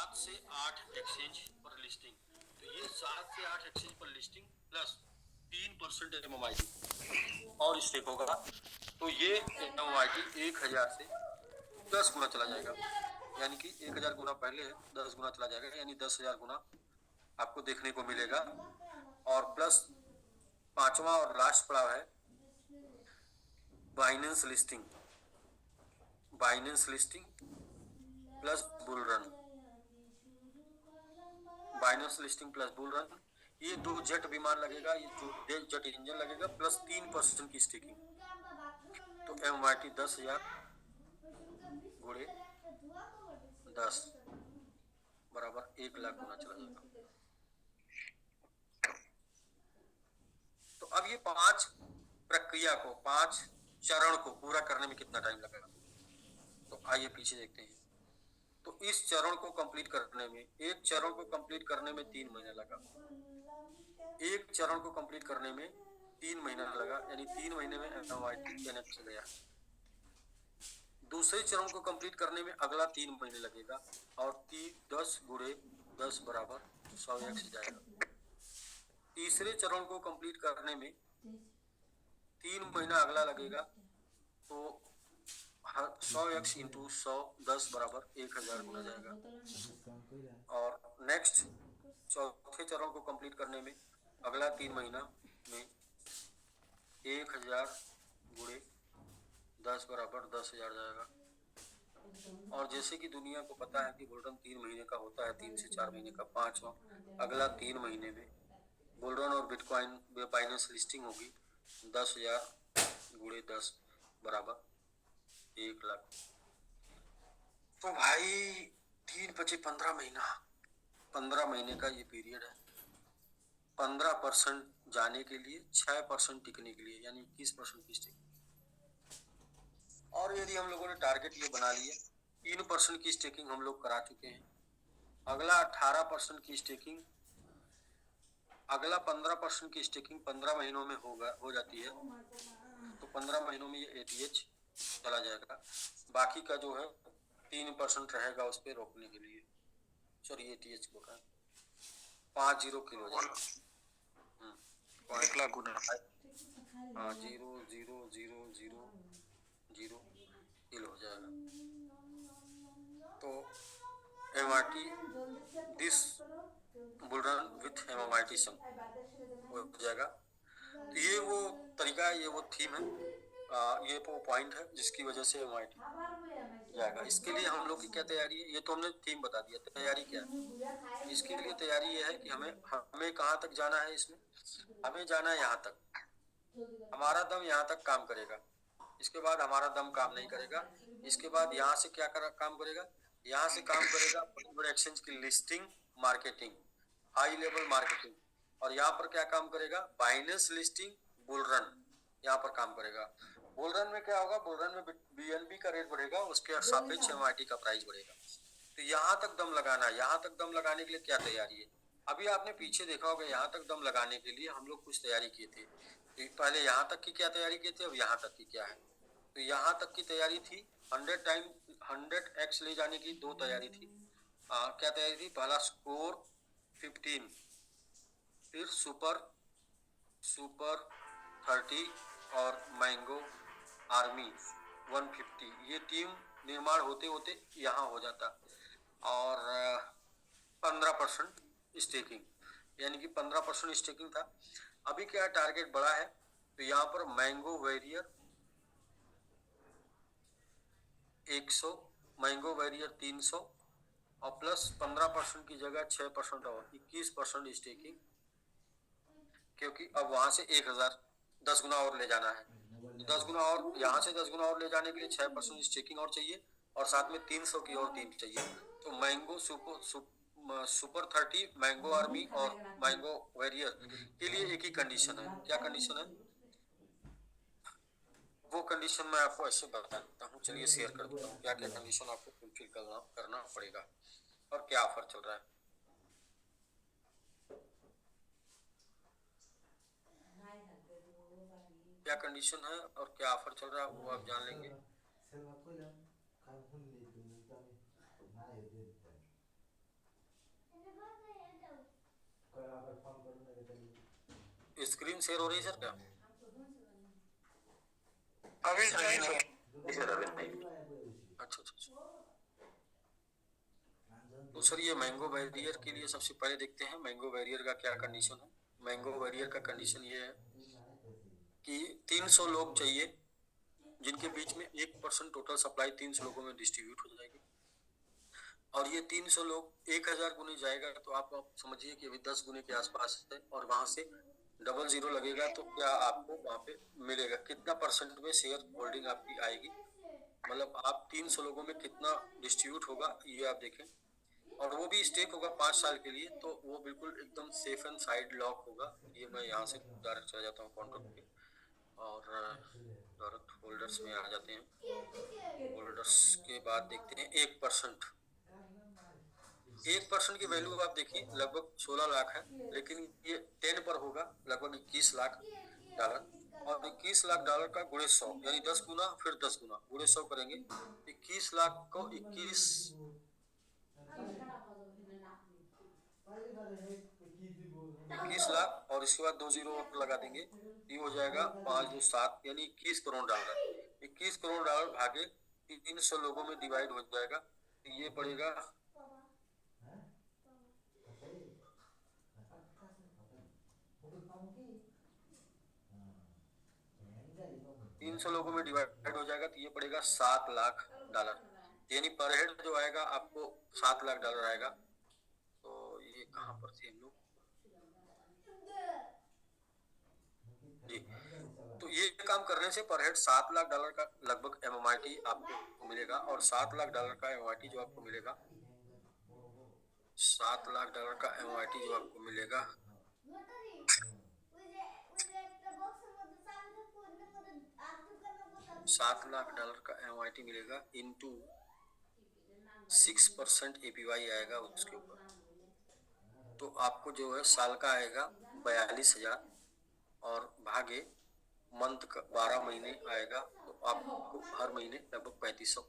7 से 8 एक्सचेंज पर लिस्टिंग, तो ये 7 से 8 एक्सचेंज पर लिस्टिंग प्लस 3% MMIT और स्टेक होगा, तो ये MMIT 1000 से 10 गुना चला जाएगा, यानी कि 1000 गुना पहले है, 10 गुना चला जाएगा, यानी 10,000 गुना आपको देखने को मिलेगा। और प्लस पांचवा और लास्ट पड़ाव है Binance listing, Binance listing plus bull run, Binance listing plus bull run, ये 2 जेट विमान लगेगा, ये जो जेट इंजन लगेगा प्लस 3% की स्टेकिंग, तो MMIT 10,000 गुणे 10 बराबर 1,00,000 गुना चला जाएगा। तो अब ये 5 प्रक्रिया को, 5 चरण को पूरा करने में कितना टाइम लगेगा, तो आइए पीछे देखते हैं। तो इस चरण को कंप्लीट करने में, एक चरण को कंप्लीट करने में 3 महीने लगा, एक चरण को कंप्लीट करने में 3 महीना लगा, यानी 3 महीने में MMIT 10x गया। दूसरे चरण को कंप्लीट करने में अगला 3 महीने लगेगा, और 10 गुणे 10 बराबर 100x जाएगा। तीसरे चरण को कंप्लीट करने में 3 महीना अगला लगेगा, तो 100x इंटू 100 10 बराबर 1000 गुना जाएगा। और नेक्स्ट चौथे चरण को कंप्लीट करने में अगला 3 महीना में 1000 गुणे 10 बराबर 10,000 जाएगा। और जैसे कि दुनिया को पता है कि बुलरन 3 महीने का होता है, 3 से 4 महीने का, पांचवा अगला 3 महीने में बुलरन और बिटकॉइन बाइनेंस लिस्टिंग होगी, 10,000 गुणे 10 बराबर 1,00,000। तो भाई 3 बचे 15 महीना, 15 महीने का ये पीरियड है। 15% जाने के लिए, 6% टिकने के लिए, यानी 21% की स्टेकिंग। और यदि हम लोगों ने टारगेट ये बना लिया, 3% की स्टेकिंग हम लोग करा चुके हैं, अगला 18% की स्टेकिंग, अगला 15% की स्टेकिंग 15 महीनों में हो जाती है, तो 15 महीनों में ये ATH चला जाएगा। बाकी का जो है 3% रहेगा उस पर रोकने के लिए, सॉरी ATH को 50 किलो जाएगा, 1,00,000 गुना, हाँ 0,0,0,0 किलो हो जाएगा। तो MMIT this bull run with MMIT सम हो जाएगा। तो ये वो तरीका है, ये वो थीम है, ये वो पॉइंट है जिसकी वजह से MMIT जाएगा। इसके लिए हम लोग की क्या तैयारी है, ये तो हमने थीम बता दिया, तैयारी क्या है। इसके लिए तैयारी ये है कि हमें हमें कहाँ तक जाना है, इसमें हमें जाना है यहाँ तक, हमारा दम यहाँ तक काम करेगा, इसके बाद हमारा दम काम नहीं करेगा। इसके बाद यहाँ से क्या काम करेगा, यहाँ से काम करेगा बड़े बड़े एक्सचेंज की listing, marketing, high level marketing. और यहाँ पर क्या काम करेगा, बाइनेंस लिस्टिंग, बुलरन, यहाँ पर काम करेगा। बुलरन में क्या होगा, बुलरन में BNB का रेट बढ़ेगा, उसके सापेक्ष MMIT का प्राइस बढ़ेगा। तो यहाँ तक दम लगाना है, यहाँ तक दम लगाने के लिए क्या तैयारी है। अभी आपने पीछे देखा होगा, यहाँ तक दम लगाने के लिए हम लोग कुछ तैयारी किए थे, तो पहले यहाँ तक की क्या तैयारी किए थे, अब यहाँ तक की क्या है। तो यहाँ तक की तैयारी थी 100x ले जाने की, 2 तैयारी थी। क्या तैयारी थी, पहला स्कोर 15, फिर सुपर 30 और मैंगो आर्मी 150, ये टीम निर्माण होते होते यहाँ हो जाता। और 15% स्टेकिंग, यानी कि 15% स्टेकिंग था। अभी क्या टारगेट बड़ा है, तो यहाँ पर मैंगो वेरियर 100, मैंगो वेरियर 300, और प्लस 15% की जगह 6% और 21% स्टेकिंग, क्योंकि अब वहां से 1000 10 गुना और ले जाना है, 10 गुना और, यहाँ से 10 गुना और ले जाने के लिए 6% स्टेकिंग और चाहिए, और साथ में 300 की और टीम चाहिए। तो मैंगो सुपर 30, मैंगो आर्मी और मैंगो वेरियर के लिए एक ही कंडीशन है। क्या कंडीशन है, वो कंडीशन मैं आपको ऐसे बताता हूँ, चलिए शेयर कर देता हूँ क्या क्या कंडीशन आपको फुलफिल करना पड़ेगा और क्या ऑफर चल रहा है। क्या कंडीशन है और क्या ऑफर चल रहा है वो आप जान लेंगे। स्क्रीन शेयर हो रही है सर क्या? अभी नहीं सर। जी सर, अभी नहीं। अच्छा अच्छा अच्छा। तो सर ये मैंगो बैरियर के लिए सबसे पहले देखते हैं मैंगो बैरियर का क्या कंडीशन है। मैंगो बैरियर का कंडीशन ये है कि 300 लोग चाहिए जिनके बीच में 1% टोटल सप्लाई 300 लोगों में डिस्ट्रीब्यूट हो जाएगी। और ये 300 लोग 1000 गुने जाएगा तो आप समझिए कि अभी 10 गुने के आसपास है, और वहां से डबल जीरो लगेगा तो क्या आपको वहां पे मिलेगा, कितना परसेंट में शेयर होल्डिंग आपकी आएगी, मतलब आप 300 लोगों में कितना डिस्ट्रीब्यूट होगा ये आप देखें। और वो भी स्टेक होगा 5 साल के लिए, तो वो बिल्कुल एकदम सेफ एंड साइड लॉक होगा। ये मैं यहाँ से डायरेक्ट चला जाता हूँ कॉन्ट्रैक्ट पे, और डायरेक्ट होल्डर्स में आ जाते हैं। होल्डर्स के बाद देखते हैं 1%। 1% की वैल्यू आप देखिए लगभग 16 लाख है, लेकिन ये 10 पर होगा लगभग 21 लाख डॉलर। और 21 लाख डॉलर का गुणे 100 यानी 10 गुना फिर 10 गुना गुणे 100 करेंगे। 21 लाख को 21 लाख और इसके बाद 2 जीरो और लगा देंगे, ये हो जाएगा 5 2 7 यानी 21 करोड़ डॉलर। 21 करोड़ डॉलर भागे 300 लोगों में डिवाइड हो जाएगा, तो ये पड़ेगा 300 लोगों में डिवाइड हो जाएगा तो ये पड़ेगा 7 लाख डॉलर, यानी पर हेड जो आएगा आपको 7 लाख डॉलर आएगा। तो ये कहाँ पर थे हम लोग जी। तो ये काम करने से पर हेड 7 लाख डॉलर का लगभग एमएमआईटी आपको मिलेगा, और 7 लाख डॉलर का एमएमआईटी जो आपको मिलेगा, 7 लाख डॉलर का एमएमआईटी जो आपको मिलेगा, 7 लाख डॉलर का एमआईटी मिलेगा इंटू 6% एपीवाई आएगा उसके ऊपर, तो आपको जो है साल का आएगा 42,000, और भागे मंथ का 12 महीने आएगा तो आपको हर महीने लगभग 3500।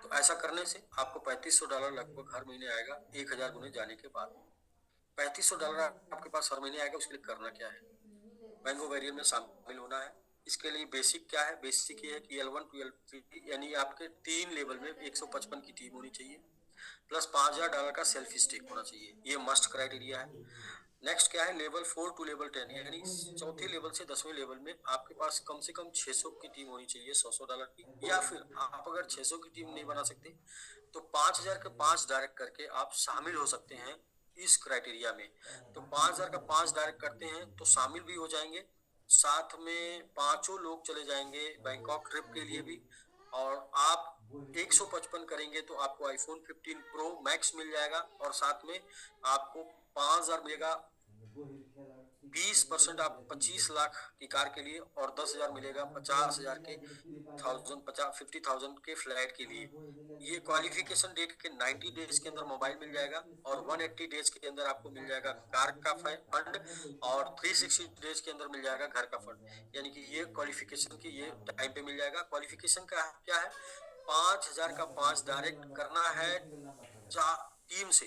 तो ऐसा करने से आपको $3500 लगभग हर महीने आएगा 1000 गुने जाने के बाद। $3500 आपके पास हर महीने आएगा, उसके लिए करना क्या है, मैंगो वेरिएंट में शामिल होना है। इसके लिए बेसिक क्या है, बेसिक ये है कि L1 to L3 यानी आपके 3 लेवल में 155 की टीम होनी चाहिए, प्लस $5000 का सेल्फ स्टेक होना चाहिए, ये मस्ट क्राइटेरिया है। नेक्स्ट क्या है, लेवल 4 टू लेवल 10 यानी चौथे लेवल से 10वें लेवल में आपके पास कम से कम 600 की टीम होनी चाहिए, $100 की, या फिर आप अगर 600 की टीम नहीं बना सकते तो 5000 के 5 डायरेक्ट करके आप शामिल हो सकते हैं इस क्राइटेरिया में। तो 5000 का 5 डायरेक्ट करते हैं तो शामिल भी हो जाएंगे, साथ में पांचों लोग चले जाएंगे बैंकॉक ट्रिप के लिए भी, और आप 155 करेंगे तो आपको आईफोन 15 प्रो मैक्स मिल जाएगा, और साथ में आपको 5000 मिलेगा, 20% आप 25 लाख की कार के लिए, और 10,000 मिलेगा 50,000 के 50,000 के फ्लैट के लिए। ये क्वालिफिकेशन डेट के 90 डेज के अंदर मोबाइल मिल जाएगा, और 180 डेज के अंदर आपको मिल जाएगा कार का फंड, और 360 डेज के अंदर मिल जाएगा घर का फंड। यानी कि ये क्वालिफिकेशन की ये टाइम पे मिल जाएगा। क्वालिफिकेशन का क्या है, 5000 का 5 डायरेक्ट करना है, टीम से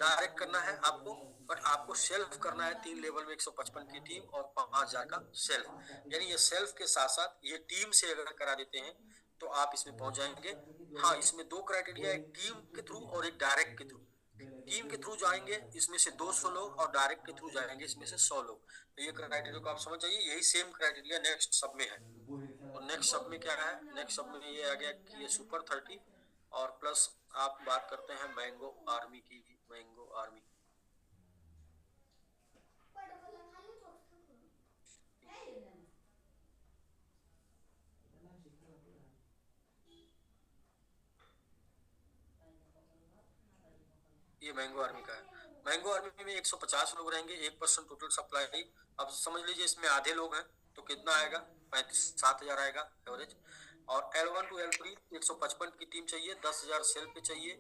डायरेक्ट करना है आपको, बट आपको सेल्फ करना है 3 लेवल में 155 की टीम और 5000 का सेल्फ। यानी ये सेल्फ के साथ साथ ये टीम से अगर करा देते हैं तो आप इसमें पहुंच जाएंगे। हाँ, इसमें 2 क्राइटेरिया, एक टीम के थ्रू और एक डायरेक्ट के थ्रू। टीम के थ्रू जाएंगे इसमें से 200 लोग, और डायरेक्ट के थ्रू जाएंगे इसमें से 100 लोग। तो ये क्राइटेरिया को आप समझ जाइए, यही सेम क्राइटेरिया नेक्स्ट सब में है। तो नेक्स्ट सब में क्या है, नेक्स्ट सब में ये आ गया कि ये सुपर 30, और प्लस आप बात करते हैं मैंगो आर्मी की। मैंगो आर्मी ये मैंगो आर्मी का है। मैंगो आर्मी में 150 लोग रहेंगे, 1% टोटल सप्लाई। अब समझ लीजिए इसमें आधे लोग हैं तो कितना आएगा, 7,500 आएगा एवरेज। और L1 टू L3 155 की टीम चाहिए, 10,000 सेल पे चाहिए।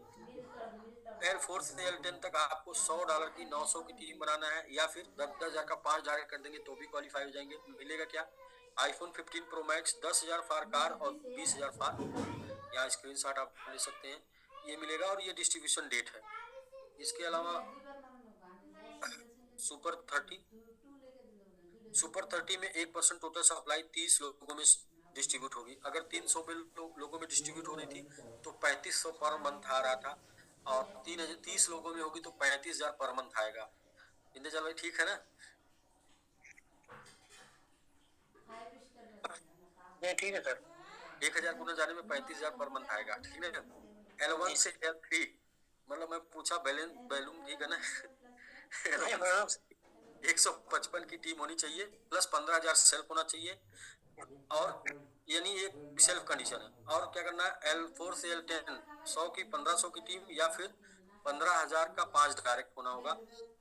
L4 से L10 तक आपको $100 की 900 की टीम बनाना है, या फिर 10,000 का 5 डायरेक्ट कर देंगे तो भी क्वालिफाई हो जाएंगे। मिलेगा क्या, iPhone 15 pro max 10,000 for car और 20,000 फॉर, यहाँ स्क्रीनशॉट आप ले सकते हैं, ये मिलेगा। और ये डिस्ट्रीब्यूशन डेट है। इसके अलावा सुपर 30 में 1% टोटल सप्लाई 30 लोगों में डिस्ट्रीब्यूट होगी। अगर 300 लोगों में डिस्ट्रीब्यूट हो रही थी तो 3500 पर मंथ आ रहा था, और 30 लोगों में होगी तो 35,000 पर मंथ आएगा। इंद्रजाल भाई ठीक है ना? ठीक है सर। 1000 गुना जाने में 35,000 पर मंथ आएगा, ठीक है ना? L1 से L3 मतलब मैं पूछा बैलून ठीक है ना? L1 से 155 की टीम होनी चाहिए, प्लस 15,000 सेल्फ होना चाहिए, और यानी एक सेल्फ कंडीशन है। और क्या करना है, L4 से L10 100 की 1500 की टीम, या फिर 15,000 का 5 डायरेक्ट होना होगा।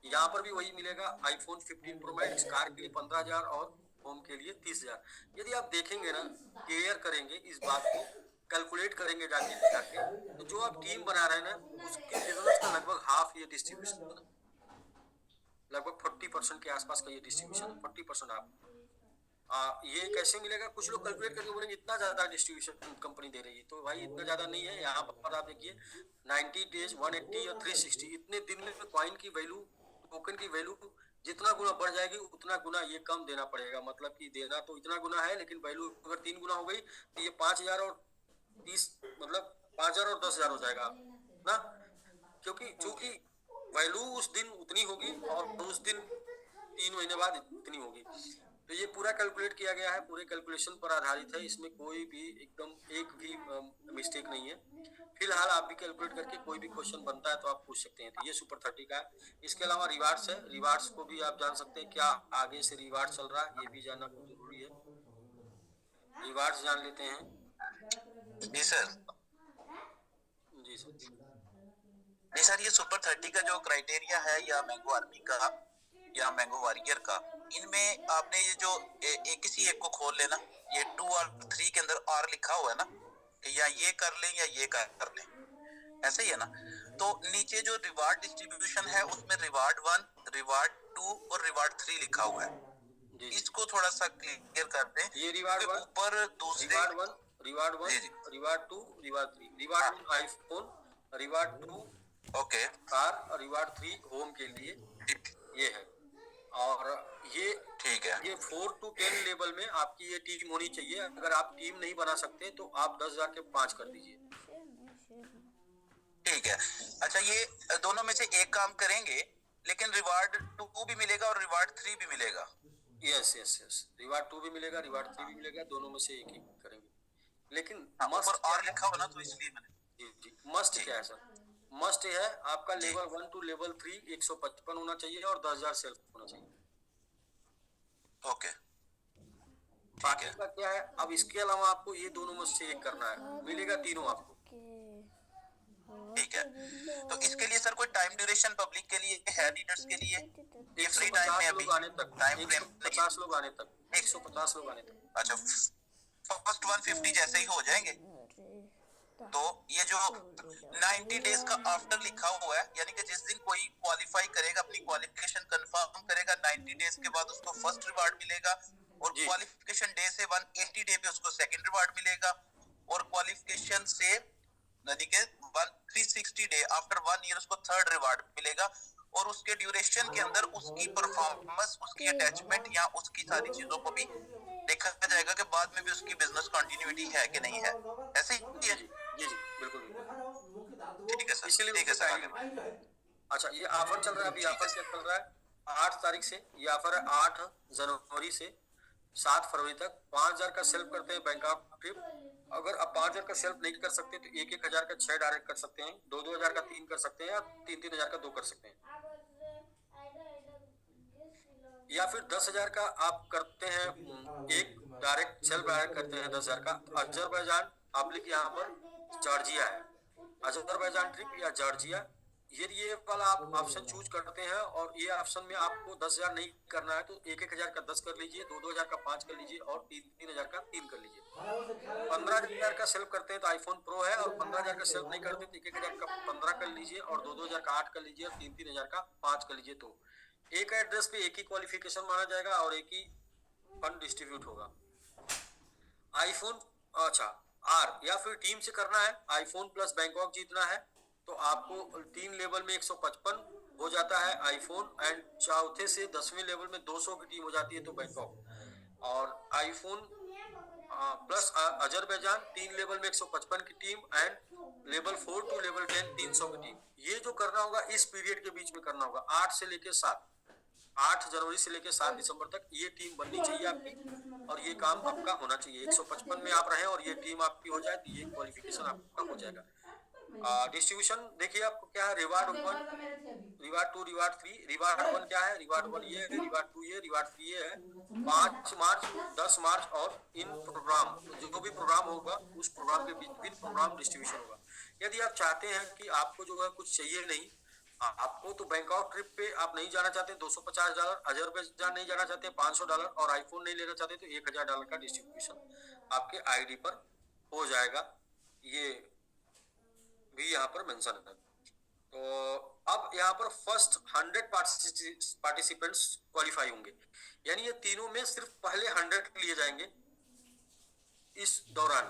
यहाँ पर भी वही मिलेगा, आईफोन 15 प्रो मैक्स कार के लिए 15,000 और होम के लिए 30,000। यदि आप देखेंगे ना, केयर करेंगे इस बात को, कैलकुलेट करेंगे जाके तो जो आप टीम बना रहे हैं ना, उसके बिजनेस का लगभग हाफ ये डिस्ट्रीब्यूशन है, लगभग 40% के आसपास का ये डिस्ट्रीब्यूशन है। 40% आप ये कैसे मिलेगा? कुछ लोग कैलकुलेट करके बोलेंगे इतना ज्यादा डिस्ट्रीब्यूशन कंपनी दे रही है, तो भाई इतना ज्यादा नहीं है। यहाँ पर आप देखिए 90 डेज 180 और 360 इतने दिन में कॉइन की वैल्यू, टोकन की वैल्यू जितना गुना बढ़ जाएगी उतना गुना ये कम देना पड़ेगा। मतलब कि देना तो इतना गुना है, लेकिन वैल्यू अगर 3 गुना हो गई तो ये 5,000 और 30 मतलब 5,000 और 10,000 हो जाएगा ना, क्योंकि चूंकि वैल्यू उस दिन उतनी होगी और उस दिन 3 महीने बाद इतनी होगी। तो ये पूरा कैलकुलेट किया गया है, पूरे कैलकुलेशन पर आधारित है, इसमें कोई भी एकदम एक भी मिस्टेक नहीं है। फिलहाल आप भी कैलकुलेट करके कोई भी क्वेश्चन बनता है तो आप पूछ सकते हैं। तो ये सुपर 30 का है। इसके अलावा रिवार्ड्स है, रिवार्ड्स को भी आप जान सकते हैं, क्या आगे से रिवार्ड चल रहा है ये भी जानना बहुत जरूरी है। रिवार्ड्स जान लेते हैं। जी सर। जी सर। नहीं सर, ये सुपर 30 का जो क्राइटेरिया है, या मैंगो आर्मी का या मैंगो वॉरियर का, इनमें आपने ये जो किसी एक को खोल लेना, ये 2 और 3 के अंदर आर लिखा हुआ है ना, या ये कर लें या ये कर लें, ऐसे ही है ना? तो नीचे जो रिवार्ड डिस्ट्रीब्यूशन है उसमें रिवार्ड 1, रिवार्ड 2 और रिवार्ड 3 लिखा हुआ है। इसको थोड़ा सा क्लियर कर दें। ये रिवार्ड ऊपर दूसरे reward 1, reward 2, reward 3। Reward 1 iPhone, reward 2 okay car, और रिवार्ड 3 होम के लिए ये है। और ये ठीक है, ये 4 to 10 लेवल में आपकी ये टीम होनी चाहिए। अगर आप टीम नहीं बना सकते तो आप 10,000 के 5 कर दीजिए। ठीक है। अच्छा, ये दोनों में से एक काम करेंगे, लेकिन रिवार्ड 2 भी मिलेगा और रिवार्ड 3 भी मिलेगा। यस यस यस, रिवार्ड 2 भी मिलेगा, रिवार्ड 3 भी मिलेगा, दोनों में से एक ही करेंगे। लेकिन ऊपर और लिखा हुआ ना, तो इसलिए मैंने जी मस्ट क्या है सर? मस्ट है आपका लेवल 1 to लेवल 3 155 होना चाहिए और 10,000 सेल्फ होना चाहिए। ओके बाकी का क्या है, अब इसके अलावा आपको ये दोनों में से एक करना है, मिलेगा तीनों आपको। ठीक है। तो इसके लिए सर कोई टाइम ड्यूरेशन पब्लिक के लिए है, रीडर्स के लिए? ये फ्री टाइम में अभी आने तक, टाइम फ्रेम 150 लोग आने तक, 150 लोग आने तक। अच्छा, फर्स्ट 150 जैसे ही हो जाएंगे तो ये जो 90 डेज का आफ्टर लिखा हुआ है, यानी कि जिस दिन कोई क्वालिफाई करेगा, अपनी क्वालिफिकेशन कंफर्म करेगा, 90 डेज के बाद उसको फर्स्ट रिवार्ड मिलेगा, और क्वालिफिकेशन डे से 180 डे पे उसको सेकंड रिवार्ड मिलेगा, और क्वालिफिकेशन से यानी कि 360 डे आफ्टर 1 ईयर उसको थर्ड रिवार्ड मिलेगा। और उसके ड्यूरेशन के अंदर उसकी परफॉर्मेंस, उसकी अटैचमेंट या उसकी सारी चीजों को भी देखा जाएगा कि बाद में भी उसकी बिजनेस कंटिन्यूटी है कि नहीं है। ऐसे ही है? जी जी बिल्कुल। ठीक है सर, ठीक है सर, आगे। अच्छा, ये ऑफर चल रहा है, अभी ऑफर क्या चल रहा है? 8 तारीख से ये ऑफर है, 8 जनवरी से 7 फरवरी तक। 5,000 का सेल्फ करते हैं बैंकॉक ट्रिप। अगर आप 5,000 का सेल्फ नहीं कर सकते तो 1,000 का 6 डायरेक्ट कर सकते हैं, 2,000 का 3 कर सकते हैं, या 3,000 का 2 कर सकते हैं, या फिर 10,000 का आप करते हैं एक डायरेक्ट, सेल्फ डायरेक्ट करते हैं 10,000 का। अजरबैजान पब्लिक यहाँ पर जॉर्जिया है, अजरबैजान ट्रिप या जॉर्जिया, ये वाला आप ऑप्शन चूज करते हैं। और ये ऑप्शन में आपको 10,000 नहीं करना है तो 1,000 का 10 कर लीजिए, 2,000 का 5 कर लीजिए, और 3,000 का 3 कर लीजिए। 15,000 का सेल्फ करते हैं तो आईफोन प्रो है, और 15,000 का सेल्फ नहीं करते तो 1,000 का 15 कर लीजिए, और 2,000 का 8 कर लीजिए, और 3,000 का 5 कर लीजिए। तो एक एड्रेस पे एक ही क्वालिफिकेशन माना जाएगा और एक ही फंड डिस्ट्रीब्यूट होगा। आईफोन, अच्छा आर या फिर टीम से करना है, आईफोन प्लस बैंकॉक जीतना है तो आपको 3 लेवल में 155, हो जाता है आईफोन, एंड चौथे से 10वें लेवल में 200 की टीम हो जाती है तो बैंकॉक, और आईफोन प्लस अजरबैजान 3 लेवल में 155 की टीम, एंड लेवल 4 टू लेवल 10 300 की टीम। ये जो करना होगा इस पीरियड के बीच में करना होगा, 8 से लेके 7, 8 जनवरी से लेके 7 दिसंबर तक ये टीम बननी चाहिए आपकी, और ये काम आपका होना चाहिए। 155 में आप रहें और ये टीम आपकी हो जाए तो ये क्वालिफिकेशन आपका हो जाएगा। डिस्ट्रीब्यूशन देखिए आपको क्या है, रिवार्ड 1, रिवार्ड 2, रिवार्ड 3। रिवार्ड 1 क्या है, रिवार्ड 1 ये है, रिवार्ड 2 ये, रिवार्ड 3 ये है। 5 मार्च, 10 मार्च और इन प्रोग्राम, जो भी प्रोग्राम होगा उस प्रोग्राम के बीच इन प्रोग्राम डिस्ट्रीब्यूशन होगा। यदि आप चाहते हैं कि आपको जो है कुछ चाहिए नहीं, आपको तो बैंकॉक ट्रिप पे आप नहीं जाना चाहते $250, अजरबैजान नहीं जाना चाहते $500, और आईफोन नहीं लेना चाहते तो $1000 का डिस्ट्रीब्यूशन आपके आईडी पर हो जाएगा। ये भी यहाँ पर मेंशन है। तो अब यहाँ पर फर्स्ट 100 पार्टिसिपेंट्स क्वालिफाई होंगे, यानी ये तीनों में सिर्फ पहले 100 लिए जाएंगे। इस दौरान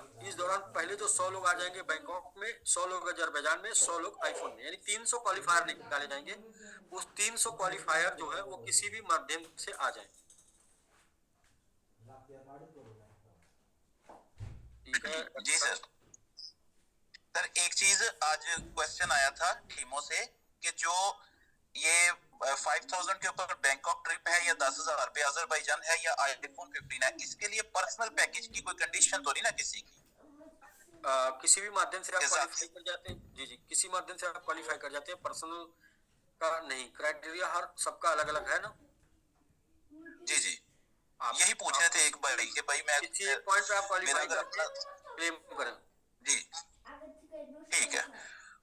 पहले जो 100 लोग आ जाएंगे बैंकॉक में, 100 लोग अजरबैजान में, 100 लोग आईफोन में, यानी 300 क्वालिफायर निकाले जाएंगे। उस 300 क्वालिफायर जो है वो किसी भी माध्यम से आ जाए, ठीक है जी सर। सर एक चीज आज क्वेश्चन आया था टीमों से कि जो ये 5000 के ऊपर बैंकॉक ट्रिप है या 10,000 पे अजरबैजान है या आईफोन 15 है, इसके लिए पर्सनल पैकेज की कोई कंडीशन तो नहीं ना किसी की? किसी भी माध्यम से आप क्वालिफाई कर जाते हैं। जी जी, किसी माध्यम से आप क्वालिफाई कर जाते हैं, पर्सनल का नहीं, क्राइटेरिया हर सबका अलग अलग है ना। जी जी, यही पूछ रहे थे एक बार कि भाई मैं किसी एक पॉइंट पे आप क्वालिफाई करके क्लेम करें। जी ठीक है,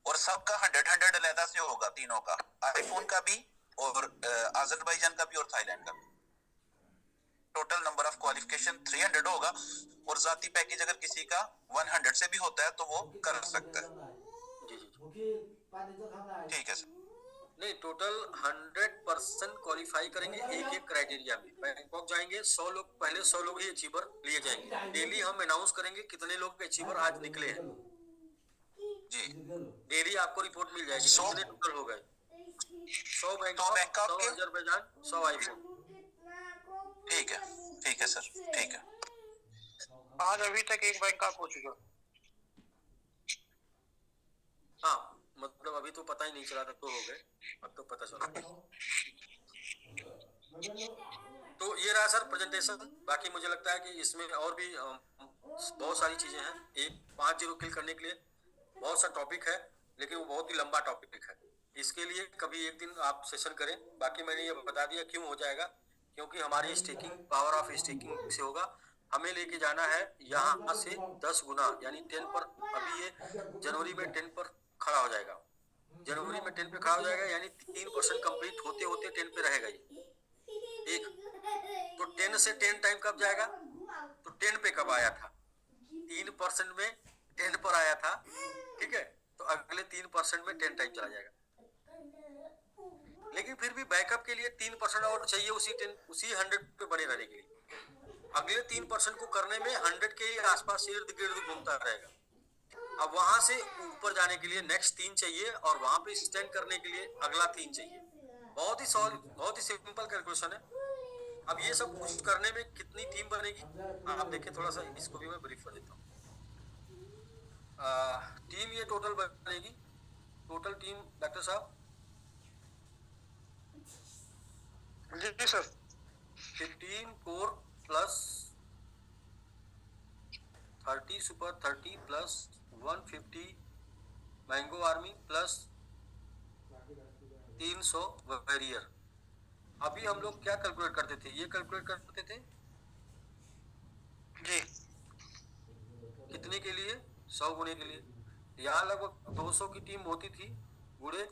और सबका 100 अलहदा से होगा, तीनों का, आईफोन का भी और अजरबैजान का भी और थाईलैंड का भी। टोटल नंबर ऑफ क्वालिफिकेशन 300 होगा, और जाती पैकेज अगर किसी का 100 से भी होता है तो वो कर सकता है। जी जी, ठीक है सर। नहीं, टोटल 100% क्वालिफाई करेंगे एक एक क्राइटेरिया में। बैंकॉक जाएंगे 100 लोग, पहले 100 लोग ही अचीवर लिए जाएंगे। डेली हम अनाउंस करेंगे कितने लोग अचीवर आज निकले हैं। जी, डेली आपको रिपोर्ट मिल जाएगी कितने टोटल हो गए। 100 बैंकॉक, 100 के अजरबैजान, 100 आईफोन। ठीक है सर, ठीक है। आज अभी तक एक बैंकॉक हो चुका। हाँ, मतलब अभी तो पता ही नहीं चला था तो हो गए, अब तो पता चला। तो ये रहा सर प्रेजेंटेशन। बाकी मुझे लगता है कि इसमें और भी बहुत सारी चीजें हैं। एक 5-0 किल करने के लिए बहुत सा टॉपिक है, लेकिन वो बहुत ही लंबा टॉपिक है। इसके लिए कभी एक दिन आप सेशन करें। बाकी मैंने ये बता दिया क्यों हो जाएगा, क्योंकि हमारी स्टेकिंग पावर ऑफ स्टेकिंग से होगा। हमें लेके जाना है यहाँ से 10 गुना, यानी 10 पर। अभी ये जनवरी में 10 पर खड़ा हो जाएगा, जनवरी में 10 पे खड़ा हो जाएगा, यानी 3% कंप्लीट होते होते 10 पे रहेगा ये। एक तो 10 से 10 टाइम कब जाएगा, तो 10 पे कब आया था, 3% में 10 पर आया था, ठीक है। तो अगले 3% में 10 टाइम चला जाएगा। लेकिन फिर भी बैकअप के लिए 3% और चाहिए उसी 100 पे बने रहने के लिए। अगले 3% को करने में 100 के आसपास इर्द गिर्द घूमता रहेगा। अब वहां से ऊपर जाने के लिए नेक्स्ट 3 चाहिए, और वहां पे स्टैंड करने के लिए अगला 3 चाहिए। बहुत ही सिंपल कैलकुलेशन है। अब ये सब कुछ करने में कितनी टीम बनेगी आप देखिए, थोड़ा सा इसको भी मैं ब्रीफ कर देता हूँ। टीम ये टोटल बनेगी, टोटल टीम डॉक्टर साहब, जी sir, 15 core plus 30 super 30 plus 150 mango army plus 300 warrior. अभी हम लोग क्या कैलकुलेट करते थे, ये कैलकुलेट करते थे जी, कितने के लिए, 100 गुने के लिए। यहाँ लगभग 200 की टीम होती थी, गुणे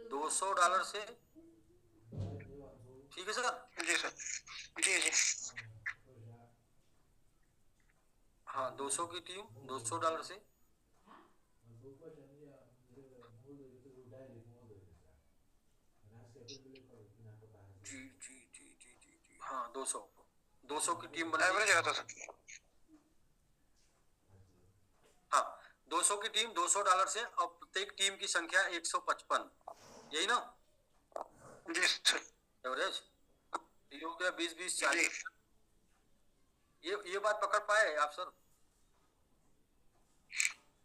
$200 से, ठीक है सर। जी सर, जी जी, हाँ, 200 की टीम $200 से, जी जी जी जी जी जी, हाँ 200 की टीम बनेगी। एवरेज आता सर। हाँ, 200 की टीम $200 से, और प्रत्येक टीम की संख्या 155, यही ना। जी सर। एवरेज ये हो गया 20-20 जी 40। ये बात पकड़ पाए आप सर?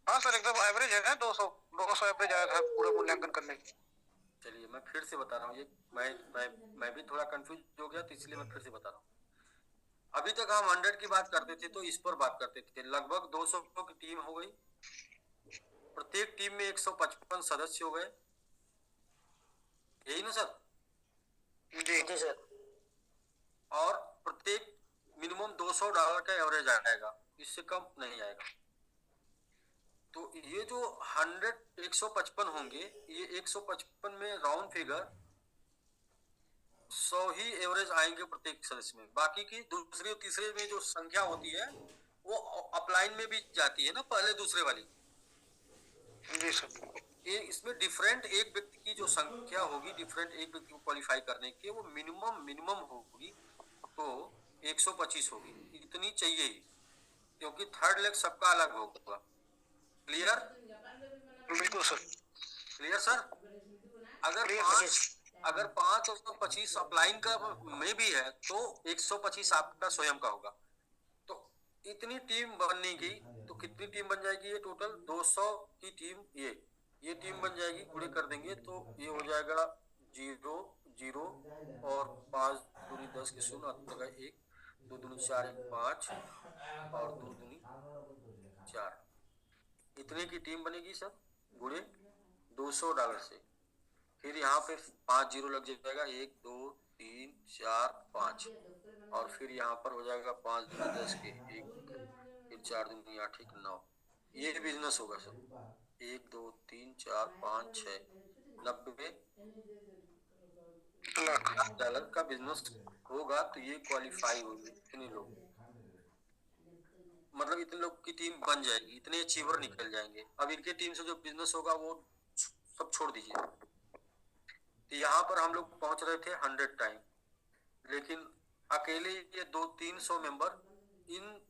हाँ सर, एकदम एवरेज है ना, 200 एवरेज आया था पूरा मूल्यांकन करने की। चलिए मैं फिर से बता रहा हूँ, ये मैं भी थोड़ा कंफ्यूज हो गया, तो इसलिए मैं फिर से बता रहा हूँ। अभी तक हम 100 की बात करते थे, तो इस पर बात करते थे। लगभग 200 की टीम हो गई, प्रत्येक टीम में 155 सदस्य हो गए, यही ना सर? जी जी सर। और प्रत्येक मिनिमम $200 का एवरेज आएगा, इससे कम नहीं आएगा। तो ये जो 155 होंगे, ये 155 में राउंड फिगर 100 ही एवरेज आएंगे प्रत्येक सदस्य में। बाकी की दूसरे और तीसरे में जो संख्या होती है वो अपलाइन में भी जाती है ना, पहले दूसरे वाली। जी सर। ये इसमें डिफरेंट एक व्यक्ति की जो संख्या होगी, डिफरेंट एक व्यक्ति को क्वालिफाई करने की, वो मिनिमम होगी तो 125 होगी, इतनी चाहिए ही, क्योंकि थर्ड लेग सबका अलग होगा। क्लियर? बिल्कुल सर। Clear sir? अगर 5 और 25 अपलाइन का में भी है तो 125 आपका स्वयं का होगा। तो इतनी टीम बनने की, तो कितनी टीम बन जाएगी? ये टोटल 200 की टीम, ये टीम बन जाएगी। गुणे कर देंगे तो ये हो जाएगा 0 0 और 5 दूनी 10 के 0 लगा 1 2 दूनी 4 1 5 और 2 दूनी 4, इतने की टीम बनेगी सर, गुणे $200 से। फिर यहाँ पे 5 जीरो लग जाएगा, 1 2 3 4 5, और फिर यहाँ पर हो जाएगा 5 दूनी 10 के 1, फिर 4 दूनी 8 1 9। ये बिजनेस होगा सर, 1 2 3 4 5 6 90 $1 का बिजनेस होगा। तो ये क्वालिफाई होगी, इतने लोग, मतलब इतने लोग की टीम बन जाएगी, इतने अचीवर निकल जाएंगे। अब इनके टीम से जो बिजनेस होगा वो सब छोड़ दीजिए। तो यहाँ पर हम लोग पहुंच रहे थे 100 टाइम, लेकिन अकेले ये 200-300 मेंबर इन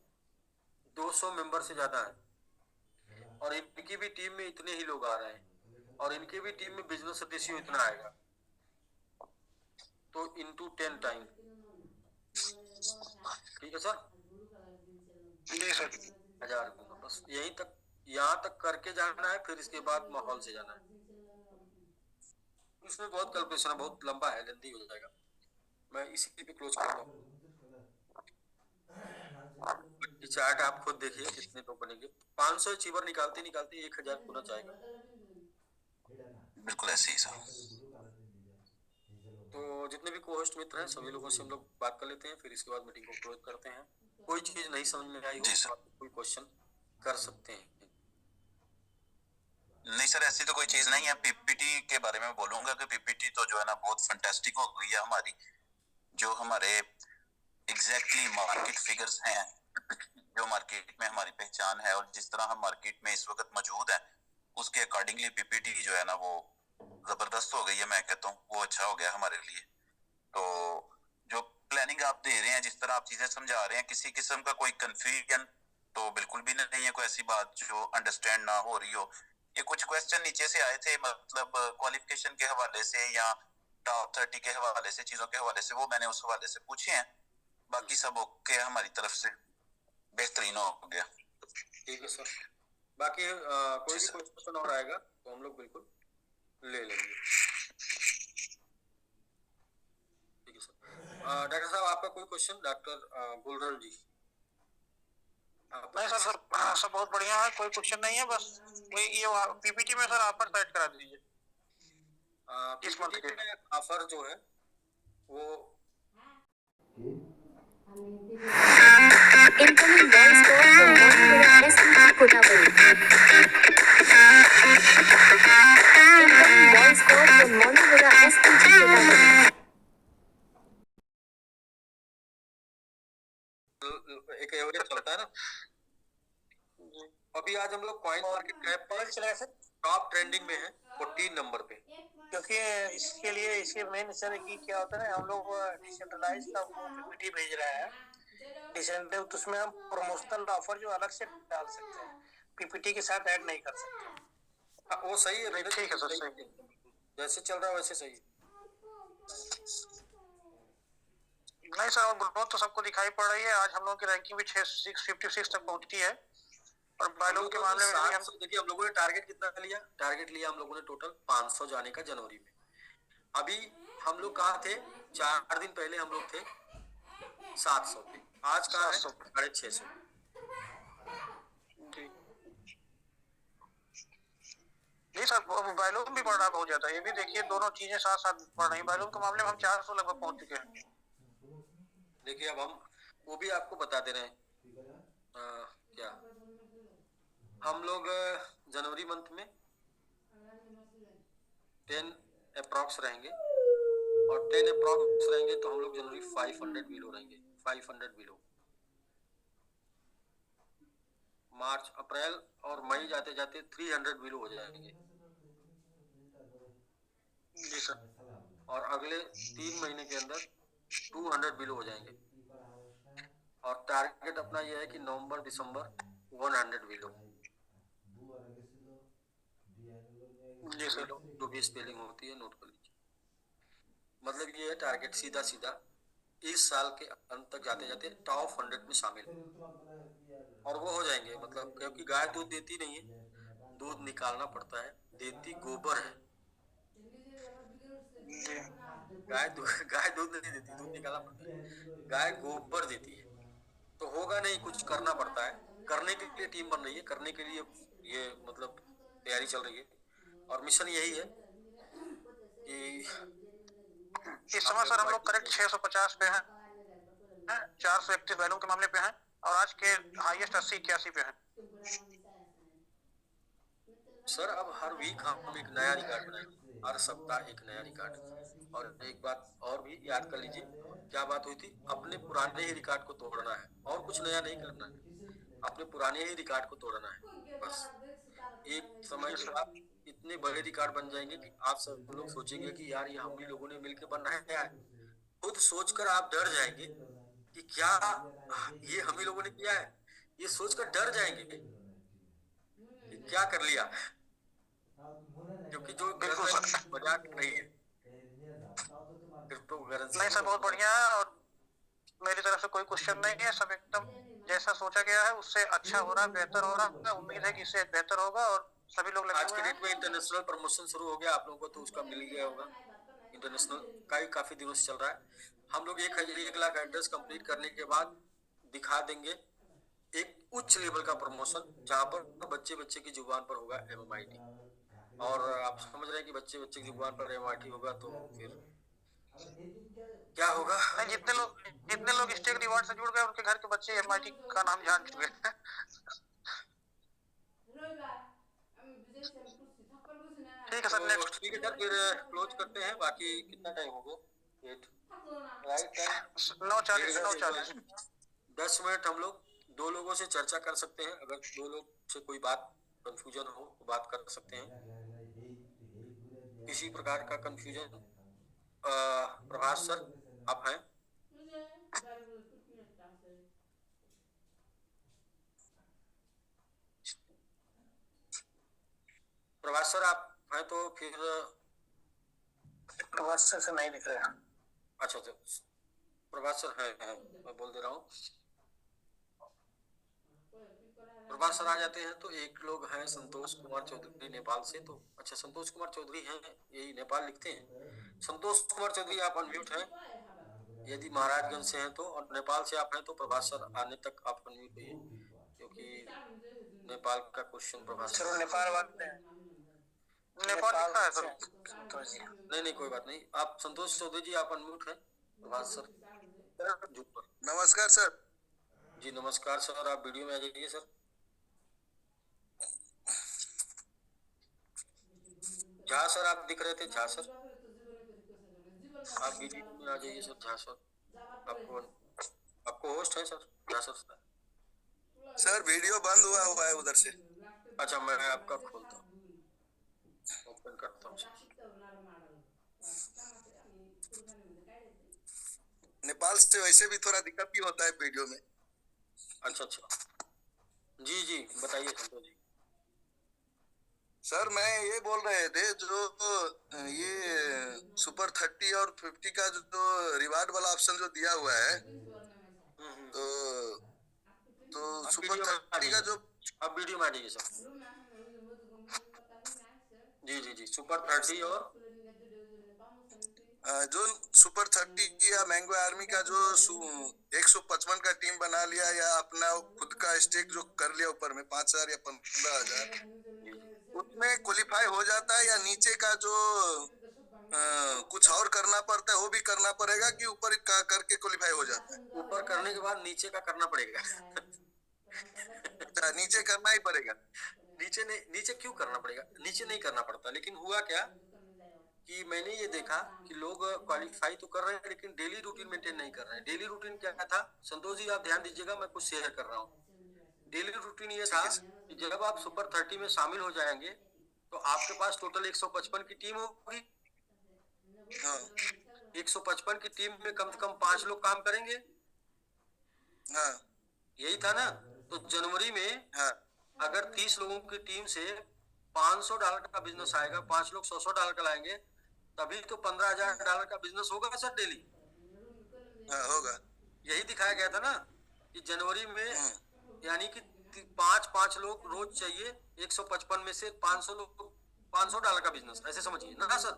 200 मेंबर से ज्यादा है, और इनकी भी टीम में इतने ही लोग आ रहे हैं, और इनके भी टीम में बिजनेस रेशियो इतना आएगा, तो इनटू 10 टाइम। ठीक है सर? जी सर। 1000 गुना, बस यहीं तक, यहाँ तक करके जाना है, फिर इसके बाद माहौल से जाना है। इसमें बहुत कैलकुलेशन है, बहुत लंबा है, लेंदी हो जाएगा। मैं इसी पे क्लोज करता हूँ। चार्ट आप खुद देखिए कितने लोग बनेंगे। 500 अचीवर निकालते निकालते 1000 पूरा जाएगा। बिल्कुल ऐसे ही सर। तो जितने भी को-होस्ट मित्र हैं सभी लोगों से हम लोग बात कर लेते हैं, फिर इसके बाद मीटिंग को क्लोज करते हैं। कोई चीज नहीं समझ में आई हो तो आप कोई क्वेश्चन कर सकते हैं। नहीं सर, ऐसी तो कोई चीज नहीं है। पीपीटी के बारे में बोलूंगा कि पीपीटी तो जो है ना बहुत फैंटास्टिक हो गई है हमारी। जो हमारे एग्जैक्टली मार्केट फिगर्स हैं, जो मार्केट में हमारी पहचान है और जिस तरह हम मार्केट में इस वक्त मौजूद है, उसके अकॉर्डिंगली पीपीटी जो है ना वो जबरदस्त हो गई है। मैं कहता हूँ वो अच्छा हो गया हमारे लिए। तो जो प्लानिंग आप दे रहे हैं, जिस तरह आप चीजें समझा रहे हैं, किसी किस्म का कोई कंफ्यूजन तो बिल्कुल भी नहीं है, कोई ऐसी बात जो अंडरस्टैंड ना हो रही हो। ये कुछ क्वेश्चन नीचे से आए थे, मतलब क्वालिफिकेशन के हवाले से या टॉप 30 के हवाले से, चीजों के हवाले से, वो मैंने उस हवाले से पूछे हैं। बाकी सब ओके हमारी तरफ से, बेहतरीन हो गया। ठीक है सर। बाकी कोई भी क्वेश्चन और आएगा तो हम लोग बिल्कुल ले लेंगे। ठीक है सर। डॉक्टर साहब आपका कोई क्वेश्चन? डॉक्टर गुलरल जी? नहीं सर, सब बहुत बढ़िया है, कोई क्वेश्चन नहीं है। बस ये पीपीटी में सर ऑफर सेट करा दीजिए। इस मंथ पीपीटी में ऑफर जो है वो Incoming voice call from Monivara STG Kothavadi. Incoming voice call from Monivara STG Kothavadi. एक एवरेज चलता है ना। अभी आज हम लोग कॉइन मार्केट कैप पर चलेगा सर, टॉप ट्रेंडिंग में है 14 नंबर पे। क्योंकि इसके लिए इसके मेन सर की क्या होता है ना, हम लोग डिसेंट्रलाइज का पीपीटी भेज रहे हैं डिसेंट्रल, तो उसमें हम प्रमोशनल ऑफर जो अलग से डाल सकते हैं, पीपीटी के साथ ऐड नहीं कर सकते। वो सही है, ठीक है सर, सही है। जैसे चल रहा है वैसे सही है। नहीं सर, और ग्रोथ तो सबको दिखाई पड़ रही है। आज हम लोगों की रैंकिंग भी 656 तक पहुंचती है। और बायलोग के मामले में भी हम देखिए, हम लोगों ने टारगेट कितना लिया? टारगेट लिया हम लोगों ने टोटल 500 जाने का जनवरी में। अभी हम लोग कहाँ थे? 4 दिन पहले हम लोग थे 700 पे, आज कहाँ है? 650। नहीं सर, बायलोग भी बढ़ रहा बहुत ज्यादा। ये भी देखिए, दोनों चीजें साथ साथ बढ़ रही। बायलोग के मामले में हम 400 लगभग पहुंच चुके हैं। देखिए, अब हम वो भी आपको बता दे रहे हैं। क्या हम लोग जनवरी मंथ में 10 अप्रॉक्स रहेंगे, और 10 अप्रॉक्स रहेंगे तो हम लोग जनवरी 500 बिलो रहेंगे। 500 बिलो। मार्च, अप्रैल और मई जाते जाते 300 बिलो हो जाएंगे जी सर। और अगले 3 महीने के अंदर 200 बिलो हो जाएंगे। और टारगेट अपना यह है कि नवंबर दिसंबर 100 बिलो। जी सर। जो भी स्पेलिंग होती है नोट कर लीजिए। मतलब ये है टारगेट, सीधा सीधा इस साल के अंत तक जाते जाते टॉप 100 में शामिल और वो हो जाएंगे। मतलब क्योंकि गाय दूध देती नहीं है, दूध निकालना पड़ता है, देती गोबर है। गाय दूध नहीं देती, दूध निकालना पड़ता है। गाय गोबर देती है। तो होगा नहीं, कुछ करना पड़ता है। करने के लिए टीम बन रही है, करने के लिए ये मतलब तैयारी चल रही है। और मिशन यही है कि इस समय सर हम लोग करेक्ट 650 पे हैं, 431 बैलों के मामले पे हैं, और आज के हाईएस्ट 80-81 पे हैं। सर अब हर वीक हम एक नया रिकॉर्ड बनाएंगे, हर सप्ताह एक नया रिकॉर्ड। और एक बात और भी याद कर लीजिए, क्या बात हुई थी? अपने पुराने ही रिकॉर्ड को तोड़ना है और कुछ नया नहीं करना है। अपने पुराने ही रिकॉर्ड को तोड़ना है बस। एक समय के बाद इतने बड़े रिकॉर्ड बन जाएंगे कि आप सब लोग सोचेंगे कि यार ये हम ही लोगों ने मिलकर बनाया है। खुद सोचकर आप डर जाएंगे कि क्या ये हम ही लोगों ने किया है। ये सोचकर डर जाएंगे कि क्या कर लिया, क्योंकि जो कर बिल्कुल रहे सर। हैं मजाक नहीं है, क्रिप्टो करेंसी नहीं हम सर, लोग बहुत बना। बढ़िया है। और मेरी तरफ से कोई क्वेश्चन नहीं है। सब एकदम जैसा सोचा गया है उससे अच्छा हो रहा है, बेहतर हो रहा है। उम्मीद है कि इससे बेहतर होगा, और सभी लोग लगे आज हुए के हैं। डेट में इंटरनेशनल प्रमोशन शुरू हो गया, आप लोगों को तो उसका मिल गया होगा। इंटरनेशनल का ही काफी दिनों से चल रहा है। हम लोग 1 लाख एड्रेस कंप्लीट करने के बाद दिखा देंगे एक उच्च लेवल का प्रमोशन, जहां पर बच्चे बच्चे की जुबान पर होगा MMIT। और आप समझ रहे हैं कि बच्चे बच्चे की जुबान पर MMIT होगा तो फिर क्या होगा? नहीं, जितने लोग स्टेक रिवार्ड से जुड़ गए, उनके घर के बच्चे MIT का नाम जान चुके हैं। ठीक है सर, तो नेक्स्ट। ठीक है सर, फिर क्लोज करते हैं। बाकी कितना टाइम हो गया? Right time 9:40, 9:40। 10 मिनट हम लोग 2 लोगों से चर्चा कर सकते हैं। अगर 2 लोग से कोई बात कंफ्यूजन हो तो बात कर सकते हैं। किसी प्रकार का कंफ्यूजन? प्रभास सर, आप हैं? प्रभास सर आप हैं तो फिर प्रभास सर से नहीं दिख रहे हैं। अच्छा अच्छा, प्रभास सर हैं, मैं बोल दे रहा हूँ। प्रभास सर आ जाते हैं तो एक लोग हैं संतोष कुमार चौधरी नेपाल से। तो अच्छा, संतोष कुमार चौधरी हैं, यही नेपाल लिखते हैं। संतोष कुमार चौधरी आप अनम्यूट हैं यदि महाराजगंज से हैं तो, और नेपाल से आप हैं तो प्रभास सर आने तक आप अनम्यूट होइए, क्योंकि नेपाल का क्वेश्चन प्रभास चलो, सर। नेपाल वाले हैं। नेपाल लिखा है सर संतोष जी। नहीं कोई बात नहीं। आप संतोष चौधरी जी आप अनम्यूट हैं, प्रभास सर जुट पर। नमस्कार सर। जी नमस्कार सर, आप वीडियो में आ जाइए सर। झा सर आप दिख रहे थे, झा सर आप वीडियो में आ जाइए सर। झा सर आपको होस्ट है sir, Jha sir. Sir video बंद हुआ है उधर से। अच्छा, मैं आपका खोलता हूँ, ओपन करता हूँ सर। नेपाल से वैसे भी थोड़ा दिक्कत भी होता है वीडियो में। अच्छा जी बताइए संतोष जी। सर मैं ये बोल रहे थे, जो ये सुपर 30 और 50 का जो रिवार्ड वाला ऑप्शन जो दिया हुआ है, तो अब सुपर वीडियो में आ 30 का जाइए, जो अब वीडियो में आ जाइए सब। जी जी जी, सुपर 30 और जो सुपर 30 या मैंगो आर्मी का जो 155 का टीम बना लिया या अपना खुद का स्टेक जो कर लिया ऊपर में 5,000 या 15,000, उसमें क्वालिफाई हो जाता है, या नीचे का जो कुछ और करना पड़ता है वो भी करना पड़ेगा, कि ऊपर का करके क्वालिफाई हो जाता है? ऊपर करने के बाद नीचे का करना पड़ेगा। अच्छा, नीचे करना ही पड़ेगा। नीचे नहीं, नीचे क्यों करना पड़ेगा, नीचे नहीं करना पड़ता। लेकिन हुआ क्या कि मैंने ये देखा कि लोग क्वालिफाई तो कर रहे हैं लेकिन डेली रूटीन मेंटेन नहीं कर रहे हैं। डेली रूटीन क्या था संतोष जी, आप ध्यान दीजिएगा, मैं कुछ शेयर कर रहा हूँ। डेली रूटीन ये था कि जब आप सुपर 30 में शामिल हो जाएंगे तो आपके पास टोटल 155 की टीम होगी। हाँ 155 की टीम में कम से कम 5 लोग काम करेंगे, हाँ यही था ना। तो जनवरी में हाँ अगर 30 लोगों की टीम से $500 का बिजनेस आएगा, 5 लोग $100 का लाएंगे, तभी तो $15,000 का बिजनेस होगा सर डेली। हाँ होगा। यही दिखाया गया था ना कि जनवरी में यानी कि 5 लोग रोज चाहिए, 155 में से 500 लोग, $500 का बिजनेस, ऐसे समझिए ना सर।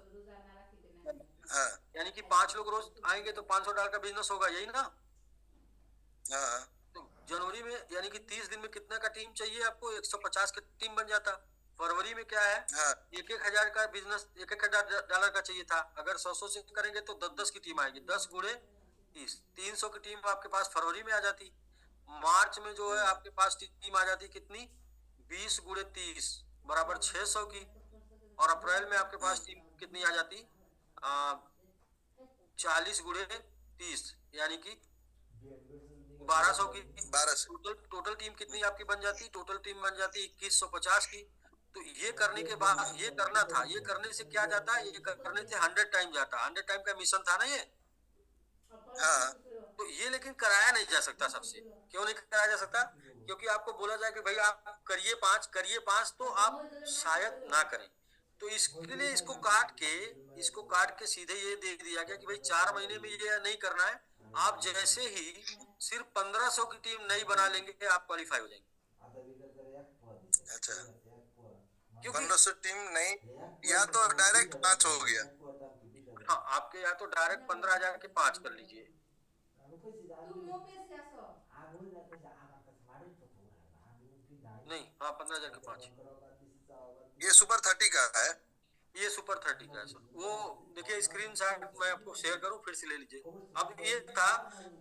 हाँ यानी कि 5 लोग रोज आएंगे तो $500 का बिजनेस होगा, यही ना। हाँ तो जनवरी में यानी कि 30 दिन में कितना का टीम चाहिए आपको, 150 का टीम बन जाता। फरवरी में क्या है, हाँ 1,000 का बिजनेस, $1,000 का चाहिए था। अगर 100 से करेंगे तो 10 की टीम आएगी, 10 गुणे 30, 300 की टीम आपके पास फरवरी में आ जाती। मार्च में जो है आपके पास टीम आ जाती कितनी, 20 गुणे 30 बराबर 600 की। और अप्रैल में आपके पास टीम कितनी आ जाती, 40 गुणे 30 यानी कि 1200 की। 1200। टोटल टीम कितनी आपकी बन जाती, टोटल टीम बन जाती 2150 की। तो ये करने के बाद ये करना था, ये करने से क्या जाता है, ये करने से 100 टाइम जाता, 100 टाइम का मिशन था ना ये। हाँ तो ये लेकिन कराया नहीं जा सकता सबसे। क्यों नहीं कराया जा सकता, क्योंकि आपको बोला जाए कि भाई आप करिए 5 करिए 5, तो आप शायद ना करें। तो इसके लिए इसको काट के सीधे ये दे दिया गया कि भाई 4 महीने में ये नहीं करना है। आप जैसे ही सिर्फ 1500 की टीम नहीं बना लेंगे आप क्वालिफाई हो जाएंगे। अच्छा, क्योंकि 1500 टीम नहीं, या तो डायरेक्ट 5 हो गया। हाँ, आपके यहाँ तो डायरेक्ट 15,000 के 5 कर लीजिए। नहीं, हाँ 15,000 के 5। ये सुपर 30 का है। ये सुपर 30 का है सर। वो देखिए स्क्रीनशॉट मैं आपको शेयर करूं, फिर से ले लीजिए। अब ये था,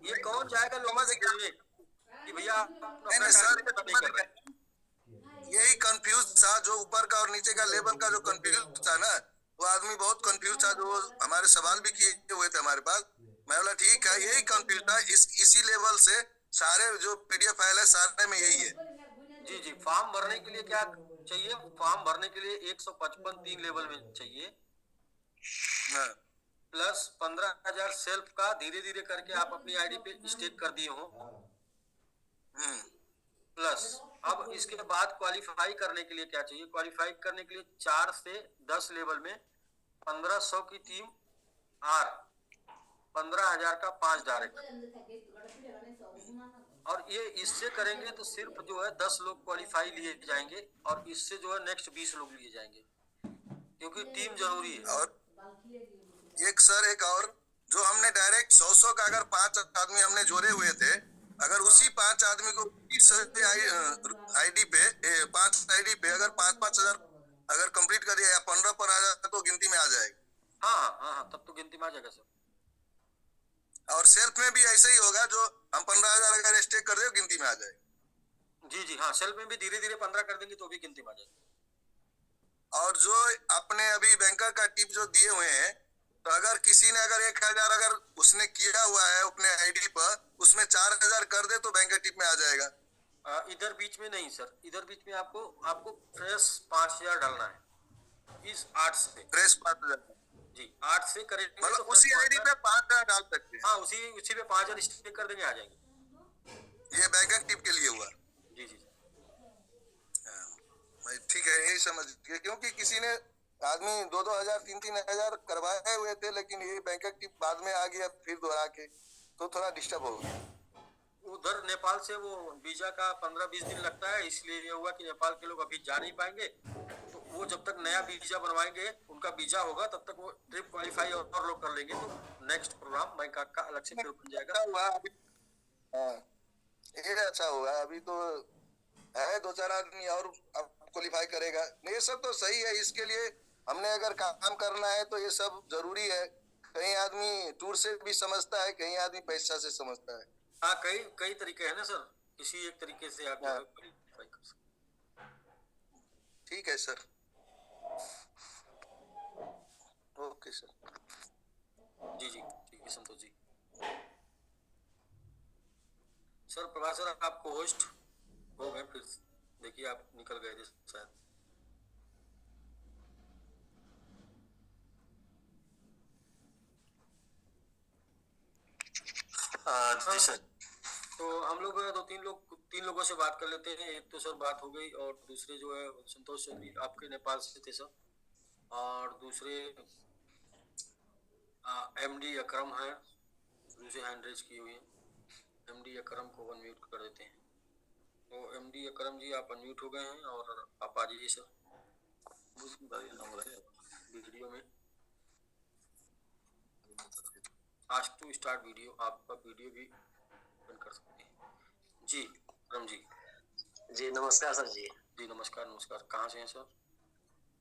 ये कौन जाएगा लोगों से कहने कि भैया आप नहीं अपना नहीं सर, टारगेट नहीं कर रहे। यही कंफ्यूज था, जो ऊपर का और नीचे का लेवल का जो कंफ्यूज था ना, वो आदमी बहुत कंफ्यूज था, जो हमारे सवाल भी किए हुए थे हमारे पास। मैं बोला ठीक है, यही कंफ्यूज था, इसी लेवल से सारे जो पीडीएफ फाइल है सारे में यही है। जी जी, फॉर्म भरने के लिए क्या चाहिए, फॉर्म भरने के लिए 155 3 लेवल में चाहिए, हाँ प्लस 15,000 सेल्फ का धीरे धीरे करके आप अपनी आईडी पे स्टेक कर दिए हो, प्लस अब इसके बाद क्वालिफाई करने के लिए क्या चाहिए, क्वालिफाई करने के लिए 4 से 10 लेवल में 1500 की टीम आर, 15,000 का 5 डायरेक्ट। और ये इससे करेंगे तो सिर्फ जो है 10 लोग क्वालिफाई लिए जाएंगे, और इससे जो है नेक्स्ट 20 लोग लिए जाएंगे, क्योंकि टीम जरूरी है। और एक सर, एक और, जो हमने डायरेक्ट 100 का अगर 5 आदमी हमने जोड़े हुए थे, अगर उसी 5 आदमी को आईडी पे 5 आईडी पे अगर 5,000 अगर कंप्लीट कर दिया या 15 पर आ जाए तो गिनती में आ जाएगा। हाँ हाँ हाँ, तब तो गिनती में आ जाएगा सर। और सेल्फ में भी ऐसे ही होगा, जो हम 15,000 अगर स्टेक कर दे गिनती में आ जाएगा। जी जी हाँ, सेल्फ में भी धीरे धीरे 15 कर देंगे तो भी गिनती में आ जाएगा। और जो अपने अभी बैंकर का टिप जो दिए हुए हैं, तो अगर किसी ने अगर 1,000 अगर उसने किया हुआ है अपने आईडी पर, उसमें 4,000 कर दे तो बैंकर टिप में आ जाएगा। इधर बीच में नहीं सर, इधर बीच में आपको फ्रेश 5,000 डालना है इस 8 से। फ्रेश 5,000 जी 8 से करेंगे मतलब तो उसी आईडी पे 5,000 डाल सकते हैं। हाँ, उसी पे 5,000 स्टेक कर देंगे, आ जाएंगे। ये बैंकर टिप के लिए हुआ। जी जी ठीक है, यही समझ गए, क्योंकि किसी ने आदमी 2-2 हजार 3-3 हजार करवाए हुए थे, लेकिन ये बैंकॉक टीम बाद में आ गया फिर दोहरा के, तो थोड़ा डिस्टर्ब हो गया। उधर नेपाल से वो वीजा का 15-20 दिन लगता है, इसलिए ये हुआ कि नेपाल के लोग अभी जा नहीं पाएंगे, तो वो जब तक नया वीजा बनवाएंगे, उनका वीजा होगा, तब तक वो ट्रिप क्वालिफाई और लोग कर लेंगे, तो नेक्स्ट प्रोग्राम बैंकॉक का अलग से फिर बन जाएगा। हुआ अभी, हाँ ये अच्छा हुआ। अभी तो है 2-4 आदमी और अब क्वालिफाई करेगा। ये सब तो सही है, इसके लिए हमने अगर काम करना है तो ये सब जरूरी है। कहीं आदमी टूर से भी समझता है, कहीं आदमी पैसा से समझता है। हाँ, कई कई तरीके हैं ना सर, किसी एक तरीके से आप हाँ। क्वालिफाई कर सकते ठीक है सर, ओके सर। हैं। जी जी, ठीक है संतोष जी। सर प्रभात सर, आपको होस्ट हो गए, फिर देखिए आप निकल गए थे शायद। जी सर। तो हम लोग तीन लोगों से बात कर लेते हैं। एक तो सर बात हो गई, और दूसरे जो है संतोष सर भी आपके नेपाल से थे सर, और दूसरे एमडी अकरम है, दूसरे हैंड रेज की हुई है। एमडी अकरम को अनम्यूट कर देते हैं। तो एमडी अकरम जी आप अनम्यूट हो गए हैं, और आप आ जाइए सर वीडियो में। आज टू स्टार्ट वीडियो, आपका वीडियो भी ओपन कर सकते हैं। जी अकरम जी। जी नमस्कार सर। जी जी नमस्कार नमस्कार। कहाँ से हैं सर?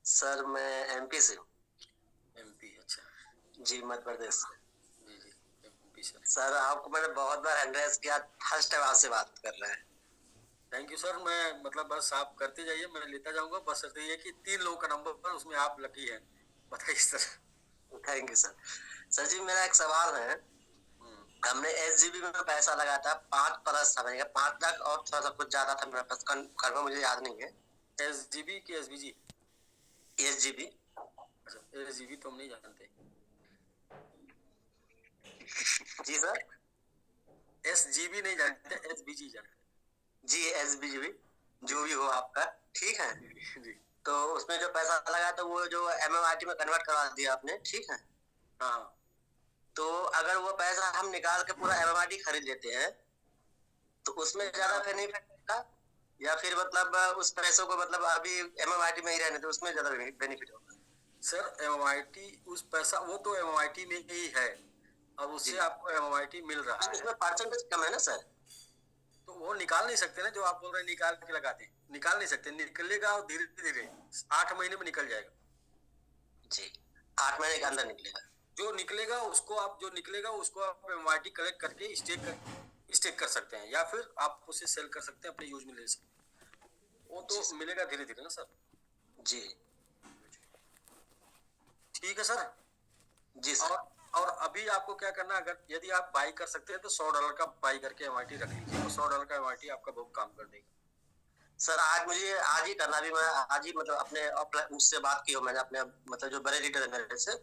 सर मैं एमपी से हूँ। एमपी, अच्छा। जी मध्य प्रदेश से। जी जी एमपी सर। सर आपको मैंने बहुत बार एड्रेस किया, फर्स्ट टाइम आपसे बात कर रहे हैं। Thank you sir. मैं मतलब बस आप करते जाइए, मैं लेता जाऊंगा। बस ये है कि 3 लोगों का नंबर पर, उसमें आप लकी हैं। बताइए sir. Thank you sir. Sir ji मेरा एक सवाल है। हमने एसजीबी में पैसा लगाया था, 5+ था, मैंने 5 लाख और थोड़ा सा कुछ ज्यादा था मेरे पास, कंफर्म मुझे याद नहीं है। एसजीबी की एसबीजी? एसजीबी। अच्छा, एसजीबी तो हम नहीं जानते। जी सर। एसजीबी नहीं जानते, एसबीजी जानते। जी एसबीजी, जो भी हो आपका, ठीक है जी। तो उसमें जो पैसा लगा था वो जो एमएमआरटी में कन्वर्ट करवा दिया आपने, ठीक है। हाँ। तो अगर वो पैसा हम निकाल के पूरा एमएमआरटी खरीद लेते हैं तो उसमें ज्यादा बेनिफिट होगा, या फिर मतलब उस पैसों को मतलब अभी एमएमआरटी में ही रहने तो उसमें ज्यादा बेनिफिट होगा? सर एमआईटी उस पैसा, वो तो एमआईटी में ही है, अब उससे आपको एमआईटी मिल रहा है। उसमें परसेंटेज कम है ना सर? तो वो निकाल नहीं सकते ना, जो आप बोल रहे हैं निकाल के लगाते हैं, निकाल नहीं सकते। निकलेगा और धीरे धीरे 8 महीने में निकल जाएगा। जी 8 महीने के अंदर निकलेगा। जो निकलेगा उसको आप एमआईटी कलेक्ट करके स्टेक कर सकते हैं, या फिर आप उसे सेल कर सकते हैं, अपने यूज में ले सकते हैं। वो तो मिलेगा धीरे धीरे ना सर। जी ठीक है सर। जी सर। और अभी आपको क्या करना है, अगर यदि आप बाई कर सकते हैं तो $100 का बाई करके एमआईटी रख लीजिए, तो $100 का एमआईटी आपका बहुत काम कर देगा। सर आज ही करना भी, मैं आज ही मतलब अपने उससे बात की हो मैंने, अपने मतलब जो बड़े लीडर है मेरे से,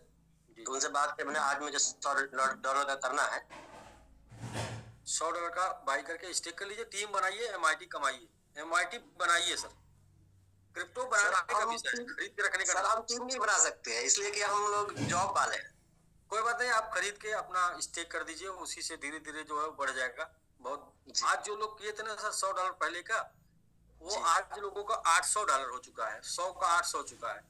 तो उनसे बात की मैंने। आज मुझे $100 का करना है। $100 का बाई करके स्टेक कर लीजिए, टीम बनाइए, एमआईटी कमाइए, एमआईटी बनाइए सर। क्रिप्टो बनाने का बिजनेस, खरीद के रखने का। सर हम टीम नहीं बना सकते हैं, इसलिए कि हम लोग जॉब वाले हैं। कोई बात नहीं, आप खरीद के अपना स्टेक कर दीजिए, उसी से धीरे धीरे जो है बढ़ जाएगा बहुत। आज जो लोग किए थे ना सर $100 पहले का, वो आज लोगों का $800 हो चुका है, 100 का 800 हो चुका है।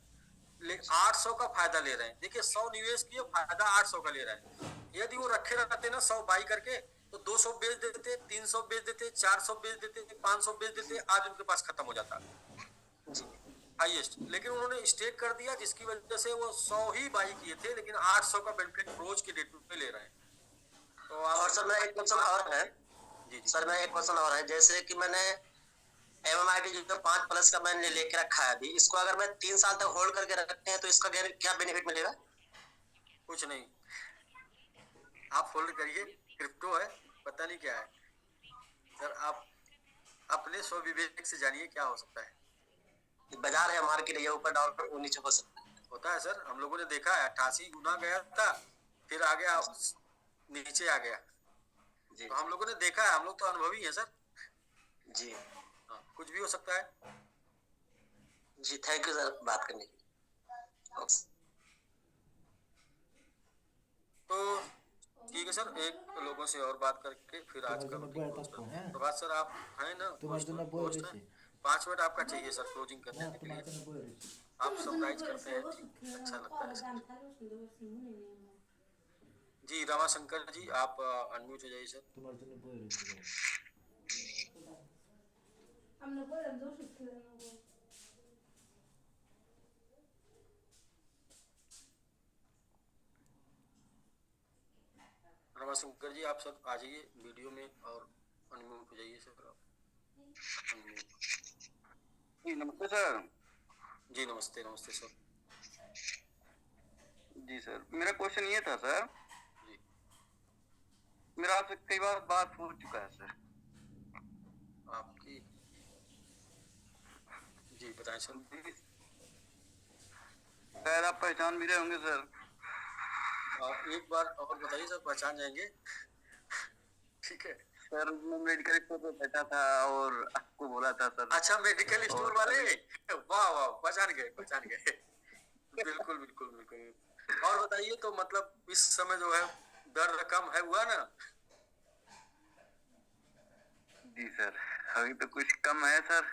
लेकिन 800 का फायदा ले रहे हैं। देखिए 100 निवेश किए, फायदा 800 का ले रहे हैं। यदि वो रखे रहते ना 100 बाई करके, तो 200 बेच देते, 300 बेच देते, 400 बेच देते, 500 बेच देते, आज उनके पास खत्म हो जाता हाईएस्ट। लेकिन उन्होंने स्टेक कर दिया, जिसकी वजह से वो 100 ही बाई किए थे, लेकिन 800 का बेनिफिट रोज के डेट पे ले रहे हैं। तो और सर मेरा एक क्वेश्चन और है। जी सर मेरा एक क्वेश्चन और है, जैसे कि मैंने एमएमआरटी जो 5+ का मैंने लेके रखा है अभी, इसको अगर मैं 3 साल तक होल्ड करके रखते हैं तो इसका क्या बेनिफिट मिलेगा? कुछ नहीं, आप होल्ड करिए, क्रिप्टो है, पता नहीं क्या है सर। आप अपने स्वविवेक से जानिए क्या हो सकता है। बाजार है, मार्केट है, ऊपर डाउन नीचे हो सकता है। होता है सर, हम लोगों ने देखा है। 88 गुना गया था, फिर आ गया, नीचे आ गया। तो हम लोगों ने देखा है, हम लोग तो अनुभवी हैं सर। जी हाँ, कुछ भी हो सकता है। जी थैंक यू सर बात करने के लिए। तो ठीक है सर, एक लोगों से और बात करके फिर आज का मीटिंग क्लोज करते हैं। प्रभात सर आप हैं ना, होस्ट हैं, 5 मिनट आपका चाहिए सर क्लोजिंग करने के लिए। आप समराइज करते हैं, ठीक अच्छा लगता है सर। जी रमाशंकर जी आप अनम्यूट हो जाइए सर। रमाशंकर जी आप सर आ जाइए वीडियो में और अनम्यूट हो जाइए सर आप। जी नमस्ते सर। जी नमस्ते नमस्ते सर। जी सर, मेरा क्वेश्चन ये था सर, जी मेरा आपसे कई बार बात हो चुका है सर। आपकी जी बताएं सर। शायद आप पहचान भी रहे होंगे सर। आप एक बार और बताइए सर, पहचान जाएंगे। ठीक है सर, मैं मेडिकल स्टोर पे बैठा था और आपको बोला था सर। अच्छा मेडिकल स्टोर वाले, वाह वाह पहचान गए पहचान गए। बिल्कुल बिल्कुल बिल्कुल। और बताइए तो मतलब इस समय जो है दर्द कम है हुआ ना? जी सर, अभी तो कुछ कम है सर,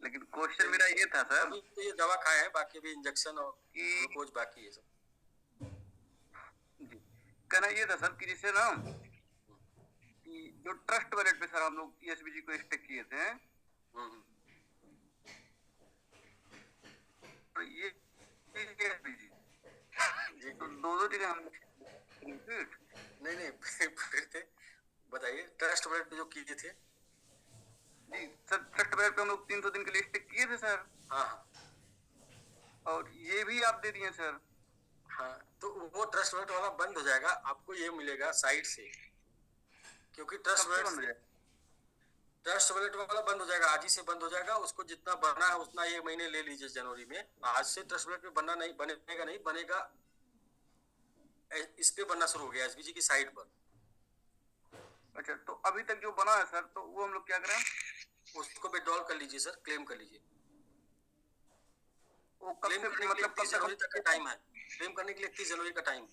लेकिन क्वेश्चन मेरा ये था सर। अभी तो ये दवा खाए हैं, बाकी भी इंजेक्शन और कि ग्लूकोज बाकी है सर। जी कहना ये था सर कि जैसे ना कि जो ट्रस्ट वॉलेट पे सर हम लोग ESBG को स्टेक किए थे, हम्म। तो ये ESBG जी तो दो जगह हम नहीं फिर थे, बताइए ट्रस्ट वॉलेट पे जो किए थे। जी सर, ट्रस्ट वॉलेट पे हम लोग 300 दिन के लिए स्टेक किए थे सर। हाँ हाँ और ये भी आप दे दिए सर। हाँ, तो वो ट्रस्ट वॉलेट वाला बंद हो जाएगा, आपको ये मिलेगा साइड से, क्योंकि ट्रस्ट कब से बंद हो वॉलेट जाए? ट्रस्ट वॉलेट वाला बंद हो जाएगा, आज ही से बंद हो जाएगा। उसको जितना भरना है उतना ये महीने ले लीजिए जनवरी में। आज से ट्रस्ट वॉलेट पे बनना नहीं बनेगा, नहीं बनेगा, इस पे बनना शुरू हो गया SBG की साइट पर। अच्छा, तो अभी तक जो बना है सर, तो वो हम लोग क्या करें? उसको विड्रॉल कर लीजिए सर, क्लेम कर लीजिए। वो कब क्लेम से करने के लिए मतलब 31 जनवरी तक का टाइम है। क्लेम करने के लिए 31 जनवरी का टाइम,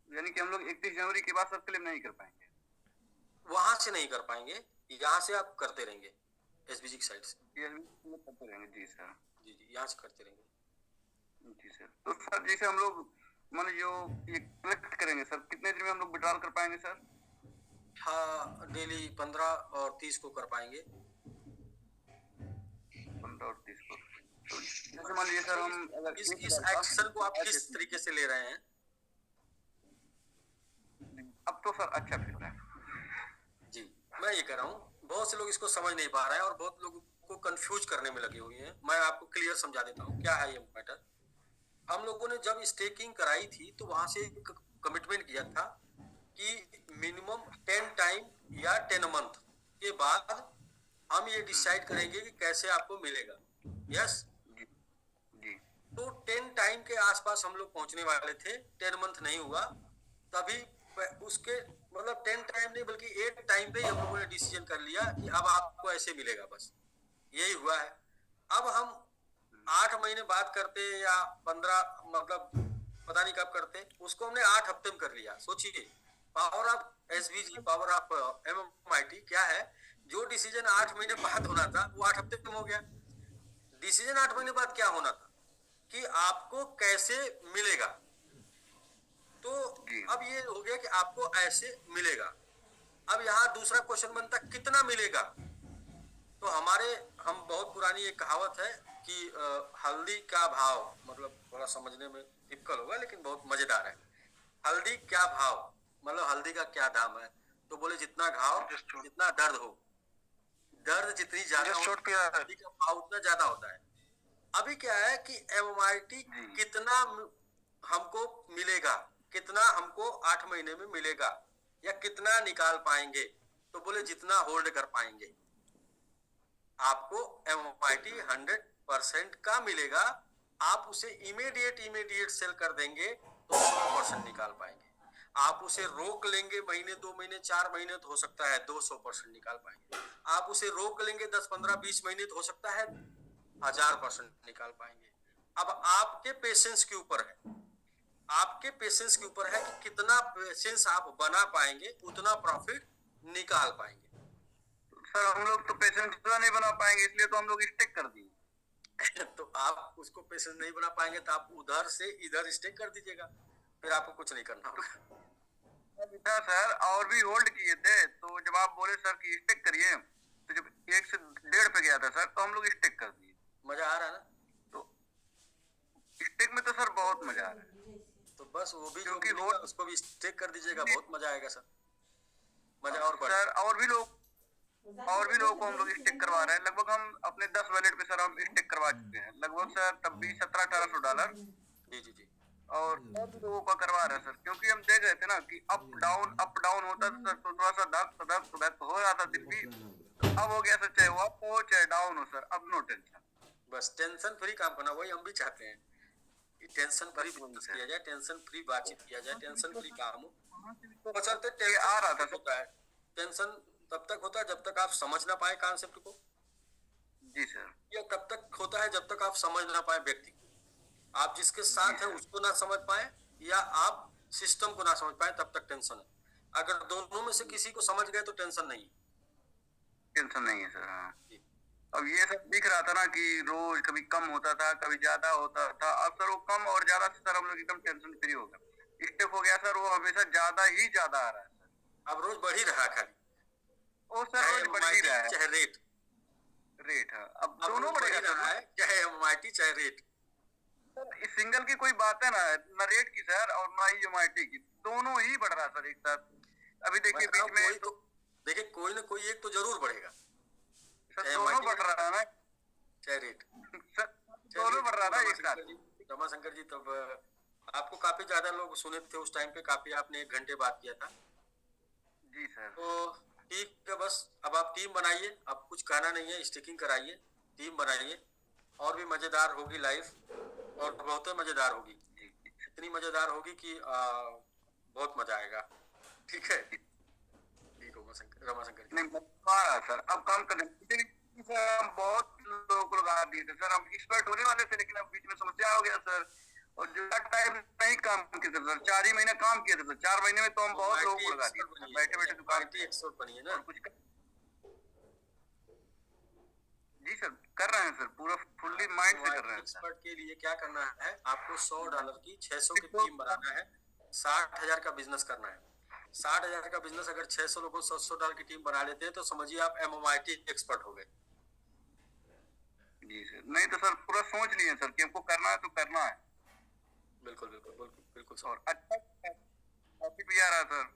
यानी कि हम लोग 31 जनवरी के बाद सब क्लेम नहीं कर पाएंगे? वहां से नहीं कर पाएंगे, यहाँ से आप करते रहेंगे SBG की साइट से। करते रहेंगे। जी सर। जी यहाँ से करते रहेंगे। जी सर, तो सर जैसे हम लोग मान जो ये कलेक्ट करेंगे सर, कितने दिन में हम लोग विड्रॉल कर पाएंगे सर? हाँ डेली 15 और 30 को कर पाएंगे। 15 और 30 को। तो जैसे मान लीजिए सर हम अगर इस एक्शन को आप किस तरीके से ले रहे हैं? अब तो सर अच्छा फिर रहा है। जी मैं ये कह रहा हूँ, बहुत से लोग इसको समझ नहीं पा रहे हैं और बहुत लोगों को कंफ्यूज करने में लगे हुए हैं। मैं आपको क्लियर समझा देता हूँ क्या है ये मैटर। हम लोगों ने जब स्टेकिंग कराई थी तो वहां से कमिटमेंट किया था कि मिनिमम 10 टाइम या 10 मंथ के बाद हम ये डिसाइड करेंगे कि कैसे आपको मिलेगा। यस जी तो 10 टाइम के आसपास हम लोग पहुंचने वाले थे, 10 मंथ नहीं हुआ। तभी उसके मतलब 10 टाइम नहीं बल्कि 8 टाइम पे हम लोगों ने डिसीजन कर लिया कि अब आपको ऐसे मिलेगा, बस यही हुआ है। अब हम 8 महीने बाद करते या 15 मतलब पता नहीं कब करते, उसको हमने 8 हफ्ते में कर लिया। सोचिए power of SBG, power of MMIT क्या है। जो डिसीजन 8 महीने बाद होना था वो 8 हफ्ते में हो गया। डिसीजन 8 महीने बाद क्या होना था कि आपको कैसे मिलेगा, तो अब ये हो गया कि आपको ऐसे मिलेगा। अब यहाँ दूसरा क्वेश्चन बनता कितना मिलेगा। तो हम बहुत पुरानी एक कहावत है कि हल्दी का भाव, मतलब थोड़ा समझने में टिपिकल होगा लेकिन बहुत मजेदार है। हल्दी क्या भाव मतलब हल्दी का क्या दाम है, तो बोले जितना घाव जितना दर्द हो, दर्द जितनी ज्यादा हल्दी का भाव उतना ज्यादा होता है। अभी क्या है कि MMIT कितना हमको मिलेगा, कितना हमको 8 महीने में मिलेगा या कितना निकाल पाएंगे, तो बोले जितना होल्ड कर पाएंगे। आपको MMIT 100% का मिलेगा। आप उसे इमीडिएट सेल कर देंगे तो 100% निकाल पाएंगे। आप उसे रोक लेंगे महीने 2 महीने 4 महीने तो हो सकता है 200% निकाल पाएंगे। आप उसे रोक लेंगे 10 15 20 महीने तो हो सकता है 1000% निकाल पाएंगे। अब आपके पेशेंस के ऊपर है, आपके पेशेंस के ऊपर है कि कितना पेशेंस आप बना पाएंगे, उतना प्रॉफिट निकाल पाएंगे। सर हम लोग तो पेशेंस नहीं बना पाएंगे, इसलिए तो हम लोग स्टिक कर दिए। तो आप उसको पेशेंस नहीं बना पाएंगे तो आप उधर से इधर स्टिक कर दीजिएगा, फिर आपको कुछ नहीं करना होगा। सर और भी होल्ड किए थे, तो जब आप बोले सर कि स्टिक करिए, तो जब 1 से 1.5 पे गया था सर, तो हम लोग स्टिक कर दिए। मजा आ रहा है ना? तो स्टिक में तो सर बहुत मजा आ रहा है। तो बस वो भी क्योंकि जो होल्ड उसको भी स्टिक कर दीजिएगा, बहुत मजा आएगा सर, मजा और सर बढ़ेगा। और भी लोगों को हम लोग स्टिक करवा रहे हैं। लगभग हम अपने 10 वॉलेट पे सर हम स्टिक करवा चुके हैं लगभग सर, तब भी $1700-1800। जी जी जी। और सब लोगों का करवा रहे हैं सर, क्योंकि हम देख रहे थे ना कि अप डाउन होता था सर, तो थोड़ा सा धक हो रहा था दिल भी। अब हो गया सर, चाहे वो अप हो चाहे डाउन हो सर, अब नो टेंशन। बस टेंशन फ्री काम करना, वही हम भी चाहते हैं कि टेंशन फ्री बिजनेस किया जाए, टेंशन फ्री बातचीत किया जाए, टेंशन फ्री काम हो। बशर्ते टेंशन आ रहा था होता है, टेंशन तब तक होता है जब तक आप समझ ना पाए कॉन्सेप्ट को। जी सर। या तब तक होता है जब तक आप समझ ना पाए व्यक्ति को, आप जिसके साथ है उसको ना समझ पाए, या आप सिस्टम को ना समझ पाए, तब तक टेंशन है। अगर दोनों में से किसी को समझ गए तो टेंशन नहीं है। टेंशन नहीं है सर। हाँ, अब ये सब दिख रहा था ना कि रोज कभी कम होता था कभी ज्यादा होता था। अब सर वो कम और ज्यादा से सर हम लोग एकदम टेंशन फ्री हो गए। स्टेप हो गया सर, वो हमेशा ज्यादा ही ज्यादा आ रहा है सर। अब रोज बढ़ ही रहा है खाली, वो सर रोज बढ़ ही रहा है। चाहे रेट हाँ, अब दोनों बढ़ बढ़ रहा है, चाहे एमआईटी चाहे रेट। सर इस सिंगल की कोई बात है ना रेट की सर, और ना ही एमआईटी की, दोनों ही बढ़ रहा है सर एक साथ। अभी देखिए बीच में तो देखिए कोई ना कोई एक तो जरूर बढ़ेगा, सर दोनों बढ़ रहा है ना, चाहे रेट। सर दोनों बढ़ रहा है एक साथ। रमाशंकर जी, तब आपको काफी ज्यादा लोग सुने थे उस टाइम पे, काफी आपने 1 घंटे बात किया था। जी सर। तो ठीक है, बस अब आप टीम बनाइए, अब कुछ कहना नहीं है, स्टिकिंग कराइए, टीम बनाइए, और भी मजेदार होगी लाइफ, और बहुत मजेदार होगी, इतनी मजेदार होगी कि बहुत मजा आएगा। ठीक है, ठीक हो रमाशंकर जी। नहीं सर, अब काम करने हम बहुत लोगों को लगा दिए थे सर, हम एक्सपर्ट होने वाले थे, लेकिन अब बीच में समस्या हो गया सर, और जो टाइम नहीं काम किए थे सर, 4 ही महीने काम किए थे सर। 4 महीने में तो हम बहुत लोगों को लगा दिए, बैठे बैठे दुकान पे एक्सपर्ट बनिए ना। कुछ जी सर कर रहे हैं सर, पूरा फुल्ली माइंड से कर रहे हैं। एक्सपर्ट के लिए क्या करना है, आपको $100 की 600 की टीम बनाना है, 60,000 का बिजनेस करना है। 60,000 का बिजनेस अगर 600 लोगों $100 की टीम बना लेते हैं तो समझिए आप एमएमआईटी एक्सपर्ट हो गए। जी सर, नहीं तो सर पूरा सोच लिए सर कि हमको करना है तो करना है। बिल्कुल बिल्कुल बिल्कुल बिल्कुल सर। और अच्छा प्रॉफिट भी आ रहा है सर।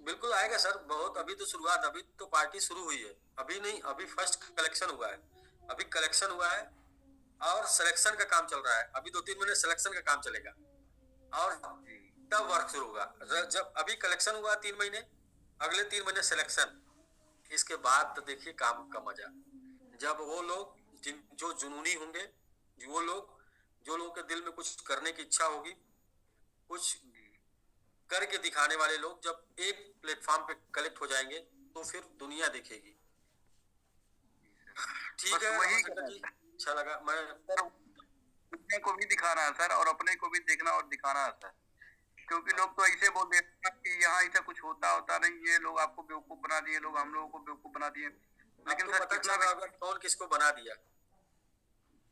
बिल्कुल आएगा सर, बहुत, अभी तो शुरुआत, अभी तो पार्टी शुरू हुई है, अभी नहीं, अभी फर्स्ट कलेक्शन हुआ है, अभी कलेक्शन हुआ है और सिलेक्शन का काम चल रहा है। अभी 2-3 महीने सिलेक्शन का काम चलेगा और तब वर्क शुरू होगा। जब अभी कलेक्शन हुआ 3 महीने, अगले 3 महीने सिलेक्शन, इसके बाद तो देखिए काम का मजा। जब वो लोग जो जुनूनी होंगे, वो लोग जो लोगों के दिल में कुछ करने की इच्छा होगी, कुछ करके दिखाने वाले लोग जब एक प्लेटफॉर्म पे कलेक्ट हो जाएंगे तो फिर दुनिया देखेगी। ठीक है वही जी, अच्छा लगा। मैं अपने को भी दिखाना है सर, और अपने को भी देखना और दिखाना है सर, क्योंकि लोग तो ऐसे बोल देते हैं कि यहाँ ऐसा कुछ होता नहीं, ये लोग आपको बेवकूफ बना दिए, लोग हम लोगों को बेवकूफ बना दिए। लेकिन सर पता कितना चला कौन किसको बना दिया,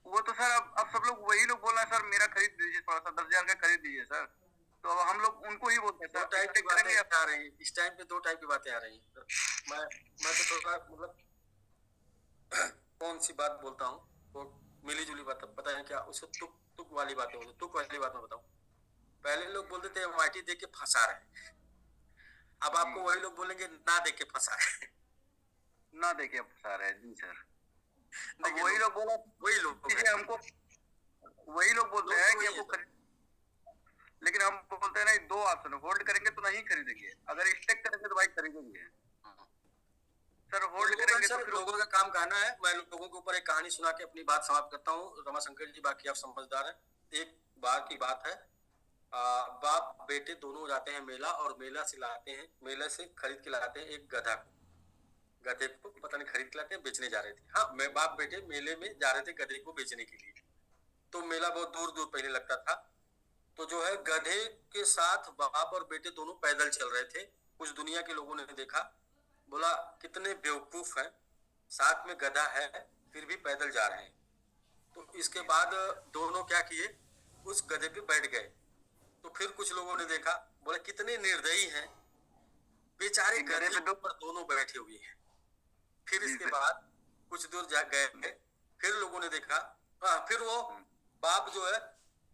वो तो सर अब सब लोग वही लोग बोल रहे हैं सर, मेरा खरीद दीजिए थोड़ा सा, 10,000 का खरीद दीजिए सर। तो अब हम लोग उनको ही बोलते हैं दो सर, टाइप की बातें आ रही हैं इस टाइम पे, 2 टाइप की बातें आ रही हैं। मैं तो थोड़ा मतलब कौन सी बात बोलता हूँ वो मिली जुली बात, पता है क्या, उसको तुक तुक वाली बातें होती, तुक वाली बात मैं बताऊँ। पहले लोग बोलते थे एमआईटी देख के फंसा रहे, अब आपको वही लोग बोलेंगे ना देख के फंसा है। ना देखे फंसा रहे जी सर। वही लोग बोला, वही लोग हमको वही लोग बोलते हैं कि हमको, लेकिन हम बोलते हैं नहीं, 2 ऑप्शन, होल्ड करेंगे तो नहीं खरीदेंगे, अगर स्टेक करेंगे तो भाई खरीदेंगे। सर होल्ड करेंगे तो फिर लोगों का काम कहना है। मैं लोगों के ऊपर एक कहानी सुना के अपनी बात समाप्त करता हूँ रमाशंकर जी, बाकी आप समझदार हैं। एक बार की बात है, बाप बेटे दोनों जाते हैं मेला, और मेला से खरीद के लाते हैं एक गधा को। गधे को पता नहीं खरीद लाके बेचने जा रहे थे। हाँ, मैं बाप बेटे मेले में जा रहे थे गधे को बेचने के लिए। तो मेला बहुत दूर दूर पहले लगता था। तो जो है गधे के साथ बाप और बेटे दोनों पैदल चल रहे थे। कुछ दुनिया के लोगों ने देखा, बोला कितने बेवकूफ हैं, साथ में गधा है फिर भी पैदल जा रहे हैं। तो इसके बाद दोनों क्या किए, उस गधे पे बैठ गए। तो फिर कुछ लोगों ने देखा, बोला कितने निर्दयी हैं, बेचारे गधे पे दोनों बैठे हुए हैं। फिर इसके बाद कुछ दूर जा गए, फिर लोगों ने देखा, फिर वो बाप जो है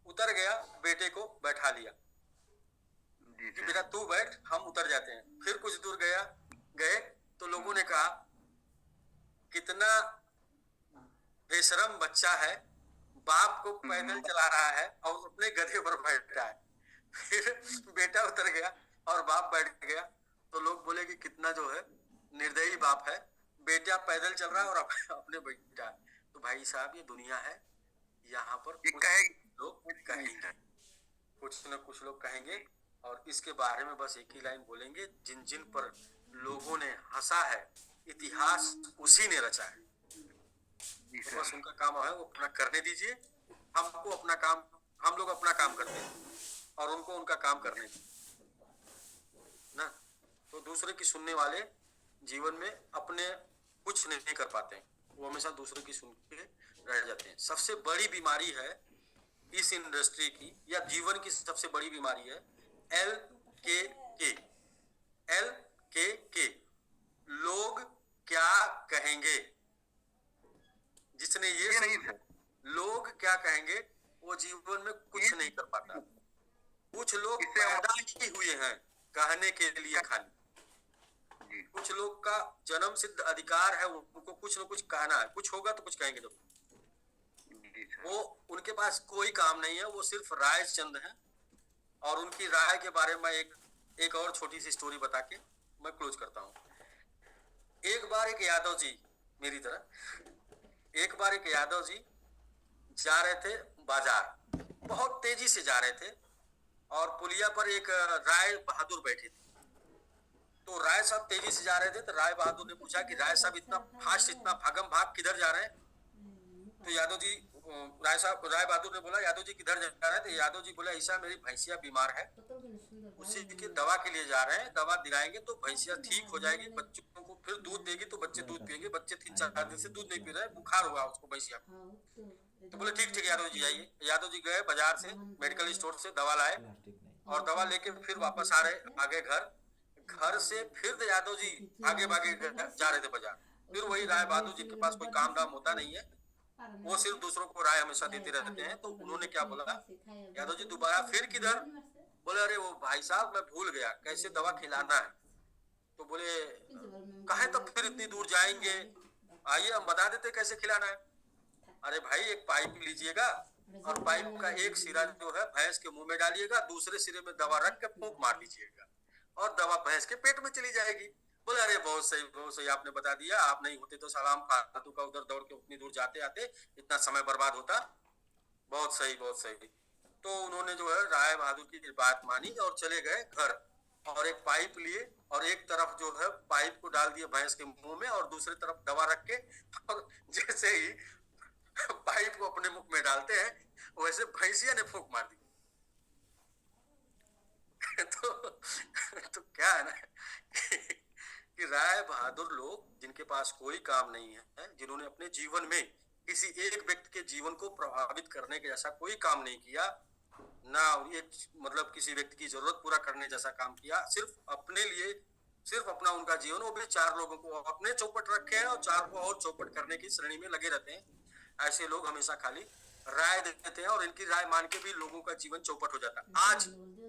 उतर गया, बेटे को बैठा लिया कि बेटा तू बैठ, हम उतर जाते हैं। फिर कुछ दूर गए तो लोगों ने कहा कितना बेशरम बच्चा है, बाप को पैदल चला रहा है और अपने गधे पर बैठा है। फिर बेटा उतर गया और बाप बैठ गया। तो लोग बोले कि कितना जो है निर्दयी बाप है, बेटा पैदल चल रहा है और अपने बैठा है। तो भाई साहब ये दुनिया है, यहाँ पर लोग कहेंगे, कुछ न कुछ लोग कहेंगे। और इसके बारे में बस एक ही लाइन बोलेंगे, जिन जिन पर लोगों ने हंसा है इतिहास उसी ने रचा है। तो बस उनका काम है वो अपना करने दीजिए, हमको अपना काम, हम लोग अपना काम करते हैं और उनको उनका काम करने दीजिए ना। तो दूसरे की सुनने वाले जीवन में अपने कुछ नहीं कर पाते हैं, वो हमेशा दूसरे की सुन के रह जाते हैं। सबसे बड़ी बीमारी है इस इंडस्ट्री की या जीवन की सबसे बड़ी बीमारी है LKK। लोग क्या कहेंगे। जिसने ये नहीं था, लोग क्या कहेंगे, वो जीवन में कुछ नहीं कर पाता। कुछ लोग पैदा ही हुए हैं कहने के लिए खाली। कुछ लोग का जन्म सिद्ध अधिकार है, उनको कुछ न कुछ कहना है, कुछ होगा तो कुछ कहेंगे। तो वो उनके पास कोई काम नहीं है, वो सिर्फ राय चंद है। और उनकी राय के बारे में एक और छोटी सी स्टोरी बता के मैं क्लोज करता हूँ। एक बार एक यादव जी मेरी तरह, एक बार एक यादव जी जा रहे थे बाजार, बहुत तेजी से जा रहे थे और पुलिया पर एक राय बहादुर बैठे थे। तो राय साहब तेजी से जा रहे थे, तो राय बहादुर ने पूछा कि राय साहब इतना फास्ट, इतना भागम भाग किधर जा रहे हैं। तो यादव जी, राय बहादुर ने बोला यादव जी किधर जा रहे हैं। तो यादव जी बोला ऐसा मेरी भैंसिया बीमार है, उसी की दवा के लिए जा रहे हैं, दवा दिलाएंगे तो भैंसिया ठीक हो जाएगी, बच्चों को फिर दूध देगी तो बच्चे दूध पिएंगे। बच्चे 3-4 दिन से दूध नहीं पी रहे, बुखार हुआ उसको भैंसिया को। तो बोले ठीक ठीक यादव जी आइए। यादव जी गए बाजार से, मेडिकल स्टोर से दवा लाए और दवा लेके फिर वापस आ रहे आगे घर से फिर यादव जी आगे भागे जा रहे थे बाजार। फिर वही राय बहादुर जी के पास कोई काम धाम होता नहीं है, वो सिर्फ दूसरों को राय हमेशा देते रहते हैं। तो उन्होंने क्या बोला, यादव जी दोबारा फिर किधर। बोले अरे वो भाई साहब मैं भूल गया कैसे दवा खिलाना है। तो बोले कहे तो फिर इतनी दूर जाएंगे, आइए हम बता देते कैसे खिलाना है। अरे भाई एक पाइप लीजिएगा और पाइप का एक सिरा जो है भैंस के मुंह में डालिएगा, दूसरे सिरे में दवा रख के फूंक मार दीजिएगा और दवा भैंस के पेट में चली जाएगी। बोले अरे बहुत सही आपने बता दिया, आप नहीं होते तो सलाम फालतू का उधर दौड़ के उतनी दूर जाते आते इतना समय बर्बाद होता। बहुत सही बहुत सही। तो उन्होंने जो है राय बहादुर की बात मानी और चले गए घर और एक पाइप लिए और एक तरफ जो है पाइप को डाल दिए भैंस के मुंह में और दूसरी तरफ दवा रख के, और जैसे ही पाइप को अपने मुंह में डालते हैं वैसे भैंसिया ने फूंक मार दी। तो क्या है ना कि राय बहादुर लोग जिनके पास कोई काम नहीं है, जिन्होंने अपने जीवन में किसी एक व्यक्ति के जीवन को प्रभावित करने के जैसा कोई काम नहीं किया, ना एक मतलब किसी व्यक्ति की जरूरत पूरा करने जैसा काम किया, सिर्फ अपने लिए, सिर्फ अपना उनका जीवन, वो भी 4 लोगों को अपने चौपट रखे हैं और 4 को और चौपट करने की श्रेणी में लगे रहते हैं। ऐसे लोग हमेशा खाली राय देते हैं और इनकी राय मान के भी लोगों का जीवन चौपट हो जाता है। आज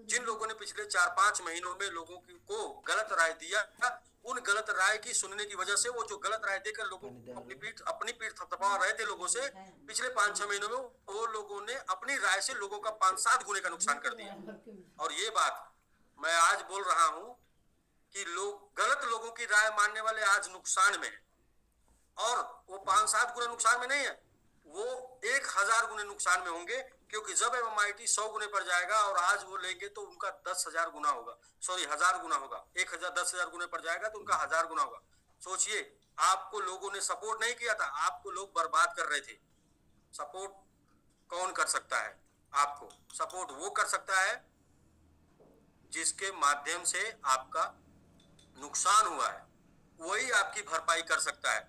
जिन लोगों ने पिछले 4-5 महीनों में लोगों को गलत राय दिया, उन गलत राय की सुनने की वजह से वो जो गलत राय देकर लोगों को अपनी पीठ थपथपा रहे थे लोगों से, पिछले 5-6 महीनों में वो लोगों ने अपनी राय से लोगों का 5-7 गुने का नुकसान कर दिया। और ये बात मैं आज बोल रहा हूं कि गलत लोगों की राय मानने वाले आज नुकसान में है, और वो 5-7 गुना नुकसान में नहीं है, वो 1000 गुने नुकसान में होंगे, क्योंकि जब MIT 100 गुने पर जाएगा और आज वो लेंगे तो उनका 10,000 गुना होगा, 1000 गुना होगा। 1000 गुने पर जाएगा तो उनका 1000 गुना होगा। सोचिए, आपको लोगों ने सपोर्ट नहीं किया था, आपको लोग बर्बाद कर रहे थे। सपोर्ट कौन कर सकता है? आपको सपोर्ट वो कर सकता है जिसके माध्यम से आपका नुकसान हुआ है, वही आपकी भरपाई कर सकता है।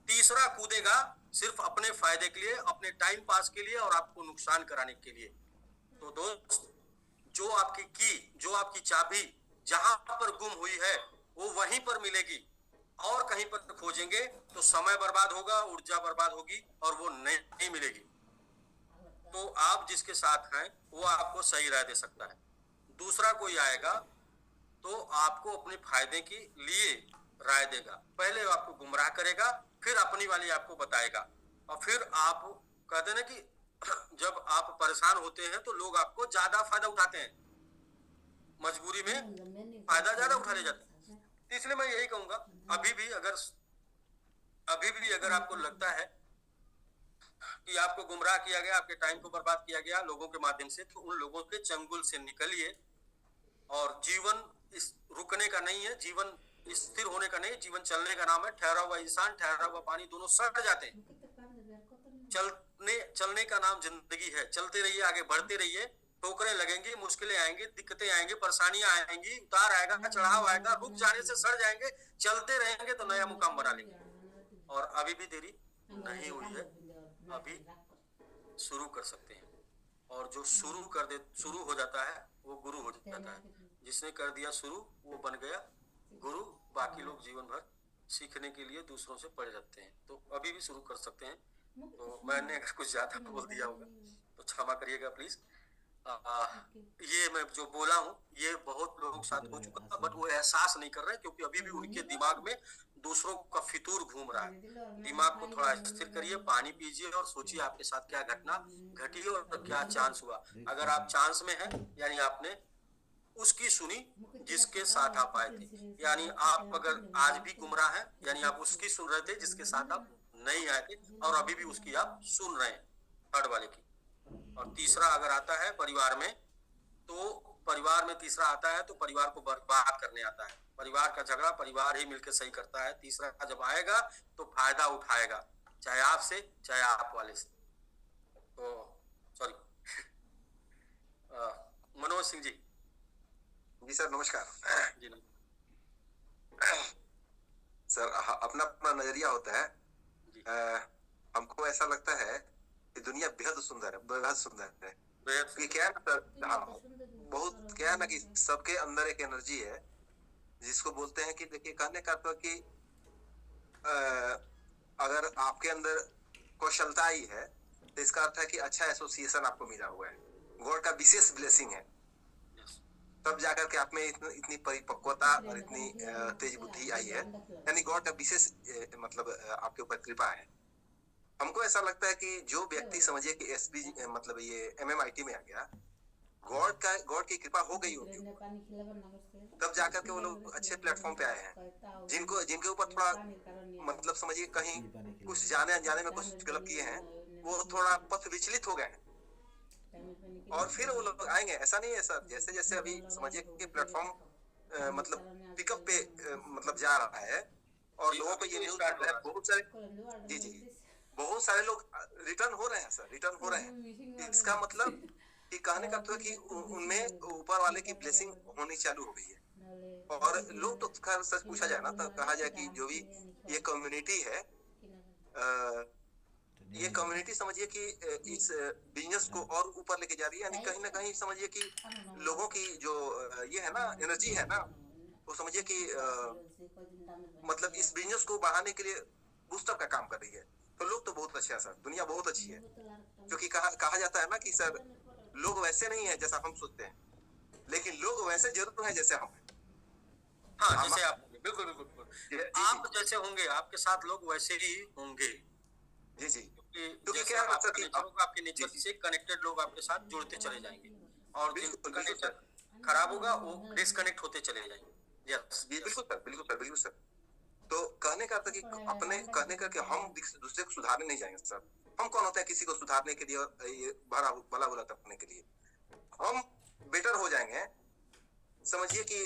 तीसरा कूदेगा सिर्फ अपने फायदे के लिए, अपने टाइम पास के लिए और आपको नुकसान कराने के लिए। तो दोस्त, जो आपकी चाबी जहां पर गुम हुई है वो वहीं पर मिलेगी, और कहीं पर खोजेंगे तो समय बर्बाद होगा, ऊर्जा बर्बाद होगी और वो नहीं मिलेगी। तो आप जिसके साथ हैं वो आपको सही राय दे सकता है। दूसरा कोई आएगा तो आपको अपने फायदे के लिए राय देगा, पहले वो आपको गुमराह करेगा, फिर अपनी वाली आपको बताएगा, और फिर आप कहते हैं ना कि जब आप परेशान होते हैं तो लोग आपको ज्यादा फायदा उठाते हैं, मजबूरी में फायदा ज्यादा उठा ले जाते हैं। इसलिए मैं यही कहूंगा, अभी भी अगर आपको लगता है कि आपको गुमराह किया गया, आपके टाइम को बर्बाद किया गया लोगों के माध्यम से, तो उन लोगों के चंगुल से निकलिए। और जीवन इस रुकने का नहीं है, जीवन स्थिर होने का नहीं, जीवन चलने का नाम है। ठहरा हुआ इंसान, ठहरा हुआ पानी दोनों सड़ जाते हैं। चलने का नाम जिंदगी है। चलते रहिए, आगे बढ़ते रहिए। ठोकरें लगेंगी, मुश्किलें आएंगी, दिक्कतें आएंगी, परेशानियां आएंगी, उतार आएगा, चढ़ाव आएगा, रुक जाने से सड़ जाएंगे। चलते रहेंगे तो नया मुकाम बना लेंगे। और अभी भी देरी नहीं हुई है, अभी शुरू कर सकते हैं। और जो शुरू हो जाता है वो गुरु हो जाता है। जिसने कर दिया शुरू वो बन गया गुरु। बाकी लोग जीवन भर सीखने के लिए दूसरों से पढ़े रहते हैं। तो अभी भी शुरू कर सकते हैं। तो मैंने अगर कुछ ज्यादा बोल दिया होगा तो क्षमा करिएगा प्लीज। ये मैं जो बोला हूँ ये बहुत लोगों के साथ हो चुका था, बट वो एहसास नहीं कर रहे क्योंकि अभी भी उनके दिमाग में दूसरों का फितूर घूम रहा है। दिमाग को थोड़ा स्थिर करिए, पानी पीजिए और सोचिए आपके साथ क्या घटना घटी और क्या चांस हुआ। अगर आप चांस में हैं यानी आपने उसकी सुनी जिसके साथ आप आए थे, यानी आप अगर आज भी गुमराह हैं यानी आप उसकी सुन रहे थे जिसके साथ आप नहीं आए थे, और अभी भी उसकी आप सुन रहे हैं, थर्ड वाले की। और तीसरा अगर आता है परिवार में, तो परिवार में तीसरा आता है तो परिवार को बर्बाद करने आता है। परिवार का झगड़ा परिवार ही मिलकर सही करता है। तीसरा जब आएगा तो फायदा उठाएगा, चाहे आपसे चाहे आप वाले से। तो सॉरी मनोज सिंह जी। जी सर नमस्कार। जी सर अपना अपना नजरिया होता है। हमको ऐसा लगता है कि दुनिया बेहद सुंदर है, बेहद सुंदर है। कि क्या है सर, बहुत क्या है ना कि सबके अंदर एक एनर्जी है जिसको बोलते हैं कि देखिए कहने का तो कि अगर आपके अंदर कौशलता आई है तो इसका अर्थ है कि अच्छा एसोसिएशन आपको मिला हुआ है, गॉड का विशेष ब्लेसिंग है। तब जाकर के आप में इतनी परिपक्वता और इतनी तेज बुद्धि आई है, यानी गॉड का विशेष मतलब आपके ऊपर कृपा है। हमको ऐसा लगता है कि जो व्यक्ति समझिए कि एसबी मतलब ये एमएमआईटी में आ गया, गॉड की कृपा हो गई होगी, तब जाकर के वो लोग अच्छे प्लेटफॉर्म पे आए हैं। जिनके ऊपर थोड़ा मतलब समझिए कहीं कुछ जाने अनजाने में कुछ गलत किए हैं, वो थोड़ा पथ विचलित हो गए हैं और फिर वो लोग आएंगे। ऐसा नहीं है सर, जैसे जैसे अभी समझिए कि प्लेटफॉर्म मतलब पिकअप पे मतलब जा रहा है और लोगों को ये न्यूज़ बहुत सारे बहुत सारे लोग रिटर्न हो रहे हैं सर, रिटर्न हो रहे हैं। इसका मतलब कि कहने का तो कि उनमें ऊपर वाले की ब्लेसिंग होनी चालू हो गई है। और लोग तो खैर सच पूछा जाए ना तो कहा जाए कि जो भी ये कम्युनिटी है, ये कम्युनिटी समझिए कि इस बिजनेस को और ऊपर लेके जा रही है। यानी कहीं ना कहीं समझिए कि लोगों की जो ये है ना एनर्जी है ना, वो समझिए कि मतलब इस बिजनेस को बढ़ाने के लिए बूस्टअप का काम कर रही है। तो लोग तो बहुत अच्छे हैं सर, दुनिया बहुत अच्छी है। क्योंकि कहा जाता है ना कि सर लोग वैसे नहीं है जैसा हम सोचते हैं, लेकिन लोग वैसे जरूर है जैसे हम हैं। हाँ, जैसे आप बिल्कुल बिल्कुल आप जैसे होंगे आपके साथ लोग वैसे ही होंगे। जी जी, क्योंकि क्या है आपके नेचर से कनेक्टेड लोग आपके साथ जुड़ते चले जाएंगे और जिनका नेचर खराब होगा वो डिस्कनेक्ट होते चले जाएंगे। यस बिल्कुल सर, बिल्कुल सर, बिल्कुल सर। तो कहने का था कि अपने कहने का कि हम दूसरे को सुधारने नहीं जाएंगे सर। हम कौन होता है किसी को सुधारने के लिए और ये भला बुरा करने के लिए? हम बेटर हो जाएंगे। समझिए कि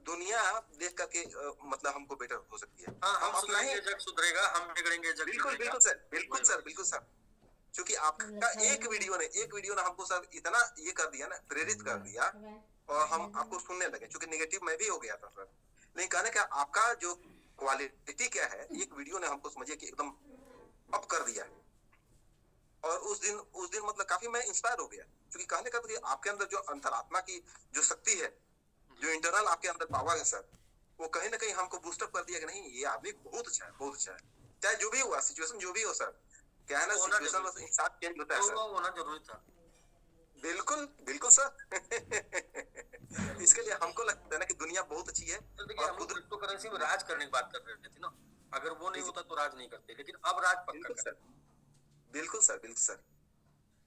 दुनिया देख करके मतलब हमको बेटर हो सकती है। हाँ, हम अपना सुधरेंगे ही जग सुधरेगा, हम बिगड़ेंगे जग बिल्कुल बिगड़ेगा। बिल्कुल सर, बिल्कुल सर, बिल्कुल सर। क्योंकि आपका एक वीडियो ने हमको सर इतना ये कर दिया ना, प्रेरित कर दिया, और हम आपको सुनने लगे। क्योंकि नेगेटिव मैं भी हो गया था सर, लेकिन कहने का आपका जो क्वालिटी क्या है, एक वीडियो ने हमको समझिए कि एकदम अप कर दिया है। और उस दिन मतलब काफी मैं इंस्पायर हो गया। क्योंकि कहने का तो आपके अंदर जो अंतरात्मा की जो शक्ति है, जो इंटरनल आपके अंदर पावर है सर, वो कहीं ना कहीं हमको बूस्टअप कर दिया कि नहीं, ये आदमी बहुत अच्छा है, बहुत अच्छा है। चाहे जो भी हुआ, सिचुएशन जो भी हो सर, क्या है ना, होना सिचुएशन बस इंसान चेंज होता है तो सर। वो होना जरूरी था। बिल्कुल बिल्कुल सर। इसके लिए हमको लगता है ना कि दुनिया बहुत अच्छी है। तो देखिए, और हम लोग खुद क्रिप्टो करेंसी में राज करने की बात कर रहे थे ना, अगर वो नहीं होता तो राज नहीं करते, लेकिन अब राज पक्का बिल्कुल कर। सर, बिल्कुल सर, बिल्कुल सर।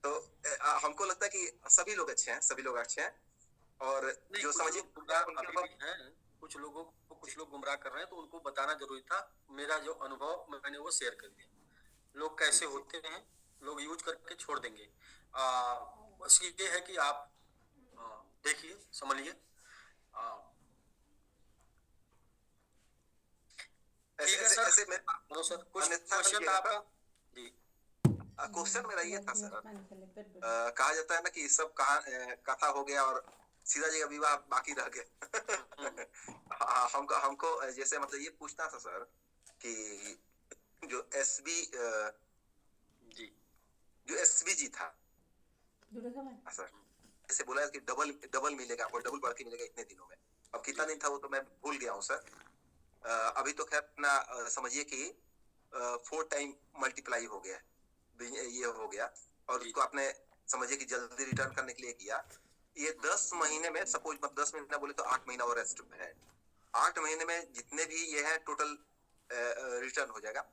तो हमको लगता है कि सभी लोग अच्छे हैं, सभी लोग अच्छे हैं। और नहीं, जो कुछ समझिए लोग गुमराह अभी भी हैं, कुछ लोगों को कुछ लोग गुमराह कर रहे हैं, तो उनको बताना जरूरी था। मेरा जो अनुभव मैंने वो शेयर कर दिया। लोग कैसे होते हैं, लोग यूज करके छोड़ देंगे। बस ये है कि आप देखिए, समझिए। ठीक है सर। ऐसे में बोलो सर, कुछ अन्यथा क्वेश्चन था आपका? जी, क्वेश्चन मेरा ये था सर, कहा जाता है ना कि सब कथा हो गया और सीधा जी का विवाह बाकी रह गया। हमको हमको जैसे मतलब ये पूछना था सर कि जो एसबी जी, जो एसबीजी था सर, जैसे बोला कि डबल मिलेगा आपको, डबल बढ़ के मिलेगा इतने दिनों में। अब कितना दिन था वो तो मैं भूल गया हूँ सर। अभी तो खैर अपना समझिए कि 4 टाइम मल्टीप्लाई हो गया है, ये हो गया। और उसको आपने समझिए कि जल्दी रिटर्न करने के लिए किया। ये 10 महीने में, सपोज मत 10 महीना बोले तो 8 महीना और रेस्ट है। 8 महीने में जितने भी ये है टोटल रिटर्न हो जाएगा।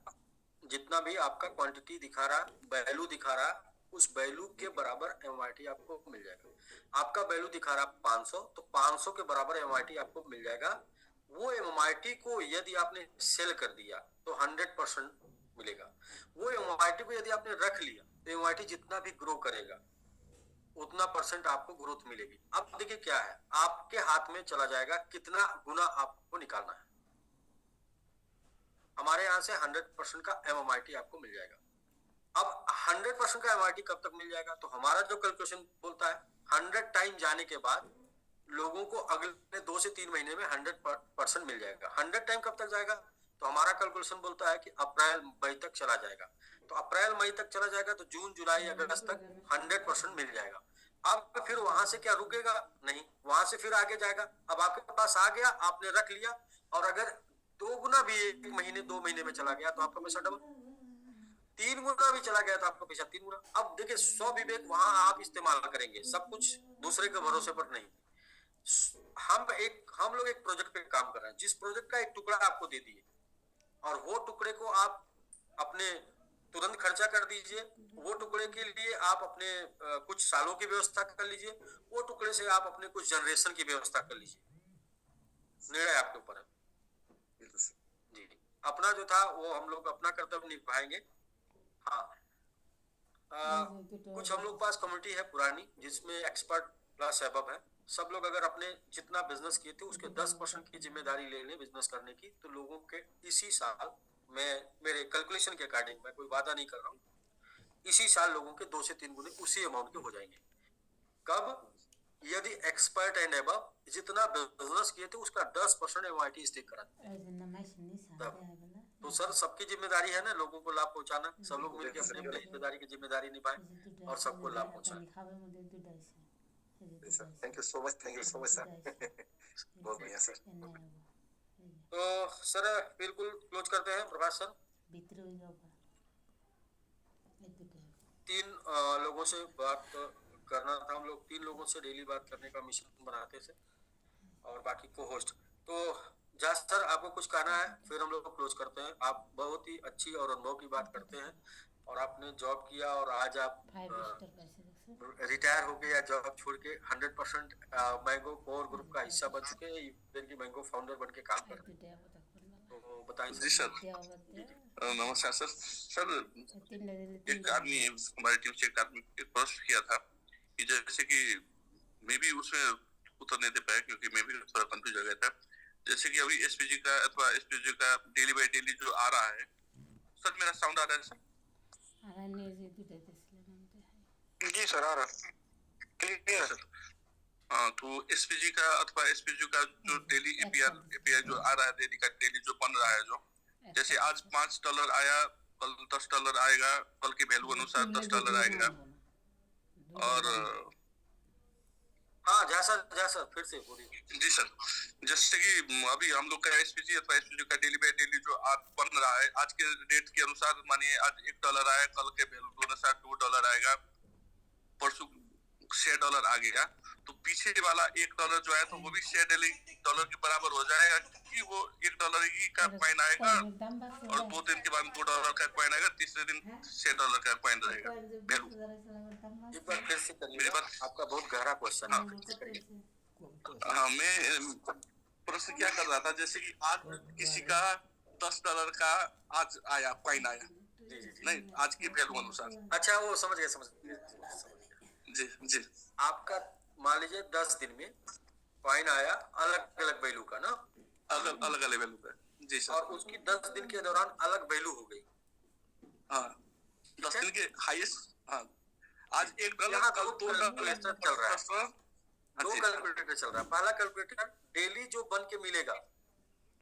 जितना भी आपका क्वांटिटी दिखा रहा, वैल्यू दिखा रहा, उस वैल्यू के बराबर एमआईटी आपको मिल जाएगा। आपका वैल्यू दिखा रहा 500, तो 500 के बराबर एमआईटी आपको मिल जाएगा। वो एमआईटी को यदि आपने सेल कर दिया तो 100% मिलेगा। वो एमआईटी को यदि आपने रख लिया तो एमआईटी जितना भी ग्रो करेगा उतना परसेंट आपको ग्रोथ मिलेगी। अब देखिए क्या है, आपके हाथ में चला जाएगा कितना गुना आपको निकालना है। हमारे यहाँ से 100% का एमआईटी आपको मिल जाएगा। अब 100% का एमआईटी कब तक मिल जाएगा, तो हमारा जो कैलकुलेशन बोलता है 100 टाइम जाने के बाद लोगों को अगले 2 से 3 महीने में 100% मिल जाएगा। 100 टाइम कब तक जाएगा, तो हमारा कैलकुलेशन बोलता है कि अप्रैल मई तक चला जाएगा। तो अप्रैल मई तक चला जाएगा तो जून जुलाई अगस्त तक 100% मिल जाएगा। अब फिर वहां से क्या रुकेगा? नहीं, वहां से फिर आगे जाएगा। अब आपके पास आ गया, आपने रख लिया, और अगर 2 गुना भी 1 महीने 2 महीने में चला गया तो आपका पैसा डबल, 3 गुना भी चला गया तो आपका पैसा 3 गुना। अब देखिए, स्व विवेक वहां आप इस्तेमाल करेंगे, सब कुछ दूसरे के भरोसे पर नहीं। हम लोग एक प्रोजेक्ट पे काम कर रहे हैं, जिस प्रोजेक्ट का एक टुकड़ा आपको दे दिए और वो टुकड़े को आप अपने तुरंत खर्चा कर दीजिए, वो टुकड़े के लिए आप अपने कुछ सालों की व्यवस्था कर लीजिए, वो टुकड़े से आप अपने कुछ जनरेशन की व्यवस्था कर लीजिए। निर्णय आपके ऊपर है जी। अपना जो था वो हम लोग अपना कर्तव्य निभाएंगे। हाँ, कुछ हम लोग पास कम्युनिटी है पुरानी, जिसमें एक्सपर्ट प्लस एबव है। सब लोग अगर अपने जितना बिजनेस किए थे उसके 10% की जिम्मेदारी ले लें बिजनेस करने की, तो लोगों के इसी साल, मैं मेरे कैलकुलेशन के अकॉर्डिंग, मैं कोई वादा नहीं कर रहा हूँ, इसी साल लोगों के 2 से 3 गुने उसी अमाउंट के हो जाएंगे। कब? यदि एक्सपर्ट एंड एबव जितना बिजनेस किए थे उसका 10% एमआईटी स्टेक करा तब। तो सर, सबकी जिम्मेदारी है ना लोगों को लाभ पहुंचाना। सब लोग मिलकर अपने अपने हिस्सेदारी की जिम्मेदारी निभाएं और सबको लाभ पहुंचाएं। Thank you so much, thank you so much sir. बहुत बढ़िया सर। तो सर बिल्कुल क्लोज करते हैं। प्रभात सर, 3 लोगों से बात करना था। हम लोग 3 लोगों से डेली बात करने का मिशन बनाते थे, और बाकी को होस्ट। तो जा सर, आपको कुछ कहना है, फिर हम लोग क्लोज करते हैं। आप बहुत ही अच्छी और अनुभव की बात करते हैं, और आपने जॉब किया और आज आप रिटायर हो गए या जॉब छोड़ के 100% मैंगो कोर ग्रुप का हिस्सा बन चुके हैं, इनकी मैंगो फाउंडर बन के काम कर रहे हैं। तो बताएं जी सर। नमस्कार सर। सर, एक आदमी हमारी टीम से एक आदमी एक प्रश्न किया था कि जैसे कि मैं भी उसमें उत्तर नहीं दे पाया, क्योंकि मैं भी थोड़ा कंफ्यूज हो गया था जैसे कि अभी एसपीजी का अथवा एसपीजी का डेली बाय डेली जो आ रहा है सर, मेरा साउंड आ रहा है सर? जी सर, आ रहा क्लियर। हाँ, तो एसपीजी का अथवा एसपीजी का जो डेली एपीआई जो आ रहा है, डेली का डेली जो बन रहा है, जो जैसे आज $5 आया, कल $10 आएगा, कल की वैल्यू अनुसार $10 आएगा। और हाँ जैसा फिर से बोलिए। जी सर, जैसे कि अभी हम लोग का एसपीजी अथवा एसपीजी का डेली बाय डेली जो आज बन रहा है, आज के डेट के अनुसार मानिए आज $1 आया, कल के वैल्यू अनुसार $2 आएगा, परसों $6 आ गया, तो पीछे वाला $1 जो आया तो वो भी $6 के बराबर हो जाएगा, क्योंकि वो $1 ही का कॉइन आएगा और 2 दिन के बाद $2 का कॉइन आएगा, तीसरे दिन $6 का कॉइन रहेगा वैल्यू। एक बार फिर से करिए, मेरी बात, आपका बहुत गहरा क्वेश्चन है, फिर से करिए। हाँ, मैं प्रश्न क्या कर रहा था, जैसे कि आज किसी का $10 का आज आया, कॉइन आया, नहीं आज की वैल्यू अनुसार। अच्छा, वो समझ गए। जी जी, आपका मान लीजिए 10 दिन में कॉइन आया अलग अलग वैल्यू का ना, अलग अलग वैल्यू का। जी सर। और उसकी 10 दिन के दौरान अलग वैल्यू हो गई। हाँ, 10 दिन के हाईएस्ट। हाँ, आज $1 यहाँ कल $2 चल रहा है, दो जी। कैलकुलेटर चल रहा है। पहला कैलकुलेटर डेली जो बन के मिलेगा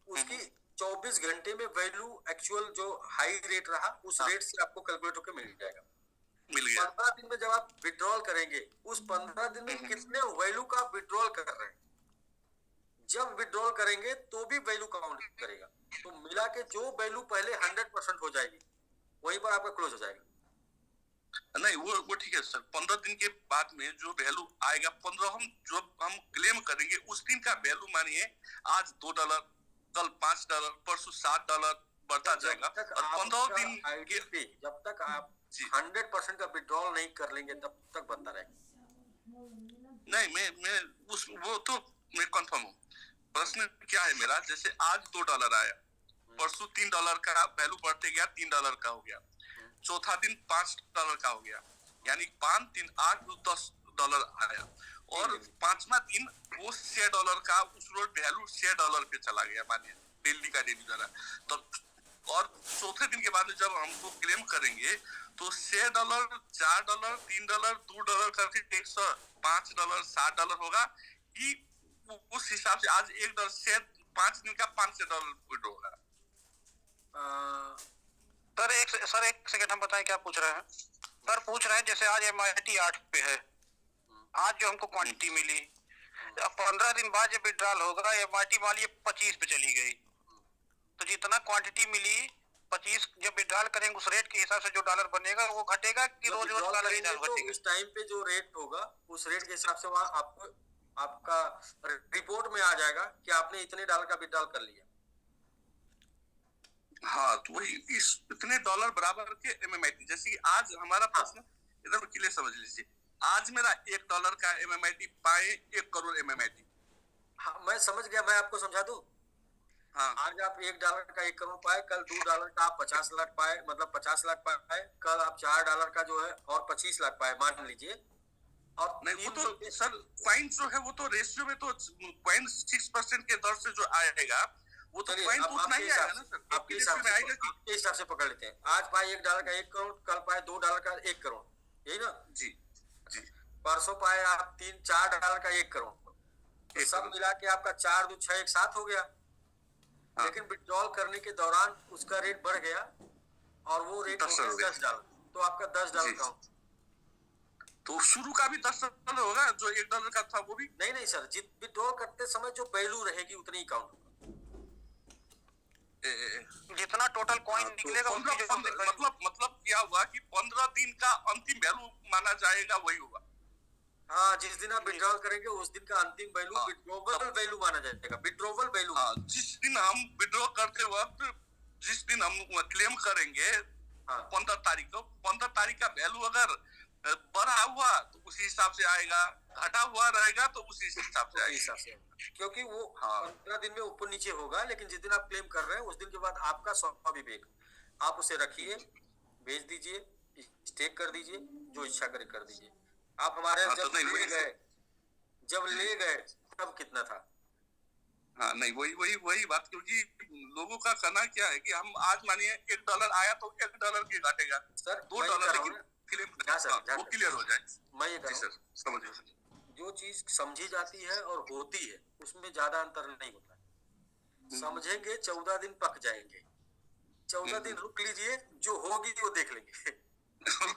उसकी 24 घंटे में वैल्यू एक्चुअल जो हाई रेट रहा उस रेट से आपको कैलकुलेट होकर मिल जाएगा। मिल गया। 15 दिन में जब आप विड्रॉल करेंगे, उस 15 दिन में कितने वैल्यू का आप विड्रॉल कर रहे हैं, जब विड्रॉल करेंगे तो भी वैल्यू काउंट करेगा। तो मिला के जो वैल्यू पहले 100% हो जाएगी वहीं पर आपका क्लोज हो जाएगा। नहीं, वो ठीक है सर। 15 दिन के बाद में जो वैल्यू आएगा, 15 हम क्लेम करेंगे उस दिन का वैल्यू मानिए आज $2, कल $5, परसों $7 बढ़ता जाएगा। और 15 दिन आईडी पे जब तक आप 100% का विड्रॉल नहीं कर लेंगे तब तक बनता रहेगा। नहीं, मैं वो तो मैं कंफर्म हूँ। प्रश्न क्या है मेरा, जैसे आज $2 आया, परसों $3 का वैल्यू बढ़ते गया, $3 का हो गया, चौथा दिन $5 का हो गया, यानी 5, 3, 8, $10 आया, और 5वां दिन वो $6 का उस रोज वैल्यू $6 पे चला गया, मानिए डेली का डेली द्वारा। तो और चौथे दिन के बाद जब हमको क्लेम करेंगे तो $6, $4, $3, $2 करके $105, $7 होगा। कि उस हिसाब से आज $1 से 5 दिन का $500 विड्रॉ होगा। सर एक सेकंड, हम बताएं क्या पूछ रहे हैं। सर पूछ रहे हैं जैसे आज MIT 8 पे है, आज जो हमको क्वांटिटी मिली, अब 15 दिन बाद जब विड्रॉल होगा MIT मान लीजिए 25 पे चली गई, तो जितना क्वांटिटी मिली 25 जब विड्रॉल करेंगे उस रेट के हिसाब से जो डॉलर बनेगा वो घटेगा कि रोज रोज डॉलर ही घटेगा? उस टाइम पे जो रेट होगा उस रेट के हिसाब से वहाँ आपको आपका रिपोर्ट में आ जाएगा कि आपने इतने डॉलर का विड्रॉल कर लिया। हाँ, तो वही इस इतने डॉलर बराबर के MMIT, जैसे कि आज हमारा प्रश्न इधर क्लियर समझ लीजिए। आज मेरा $1 का MMIT पाए 1 करोड़ MMIT। हाँ, मैं समझ गया, मैं आपको समझा दूं। हाँ, आज आप $1 का 1 करोड़ पाए, कल $2 का आप 50 लाख पाए, मतलब 50 लाख पाए, कल आप $4 का जो है और 25 लाख पाए मान लीजिए। और नहीं, वो तो सर पॉइंट जो है वो तो रेशियो में तो 0.6% के दर से जो आएगा वो तो पॉइंट उतना ही आएगा ना सर। आपके हिसाब से पकड़ लेते हैं। आज पाए $1 का 1 करोड़, कल पाए $2 का 1 करोड़, यही ना? जी जी। परसों पाए आप $4 का 1 करोड़, तो सब मिला के आपका 4, 2, 6 एक साथ हो गया। हाँ। लेकिन विड्रॉल करने के दौरान उसका रेट बढ़ गया और वो रेट हो गया $10, तो आपका $10 का। तो शुरू का भी $10 होगा, जो $1 का था वो भी नहीं सर, विड्रॉल करते समय जो वैल्यू रहेगी उतनी ही काउंट होगा। जितना टोटल कॉइन निकलेगा मतलब क्या हुआ कि 15 दिन का अंतिम वैल्यू माना जाएगा, वही होगा। हाँ, जिस दिन आप विड्रॉल करेंगे उस दिन का अंतिम वैल्यू विड्रॉवल वैल्यू माना जाएगा। विड्रॉवल वैल्यू, हाँ, जिस दिन हम विड्रॉ करते वक्त जिस दिन हम क्लेम करेंगे 15 तारीख को, 15 तारीख का वैल्यू अगर बढ़ा हुआ तो उसी हिसाब से आएगा, घटा हुआ रहेगा तो उसी हिसाब से आएगा, क्योंकि वो 15 दिन में ऊपर नीचे होगा। लेकिन जिस दिन आप क्लेम कर रहे हैं उस दिन के बाद आपका स्वाभिवेक, आप उसे रखिए, बेच दीजिए, स्टेक कर दीजिए, जो इच्छा करे कर दीजिए। आप हमारे जब ले गए तब कितना था? हाँ नहीं, वही बात, क्योंकि लोगों का कहना क्या है कि हम आज मानिए $1 आया तो $1 की घटेगा सर, $2, लेकिन क्लेम वो क्लियर हो जाए। मैं ये जी करूँ, सर, समझिए सर। जो चीज समझी जाती है और होती है उसमें ज्यादा अंतर नहीं होता। समझेंगे 14 दिन पक जाएंगे, 14 दिन रुक लीजिए, जो होगी वो देख लेंगे।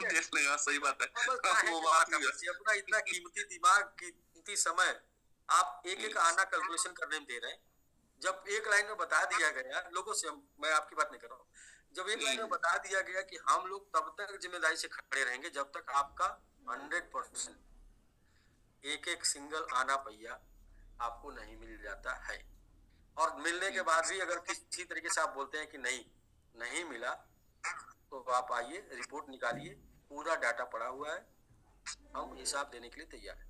देख लेगा, सही बात है। बस काहे वो की बात बात है, अपना इतना कीमती दिमाग, कीमती समय आप एक एक आना कैलकुलेशन करने में दे रहे हैं। जब एक लाइन में बता दिया गया लोगों से, मैं आपकी बात नहीं कर रहा हूँ, जब एक लाइन में बता दिया गया कि हम लोग तब तक जिम्मेदारी से खड़े रहेंगे जब तक आपका 100% एक एक सिंगल आना पहिया आपको नहीं मिल जाता है। और मिलने के बाद भी अगर किसी तरीके से आप बोलते हैं कि नहीं मिला, तो आप आइए, रिपोर्ट निकालिए, पूरा डाटा पड़ा हुआ है, हम हिसाब देने के लिए तैयार हैं।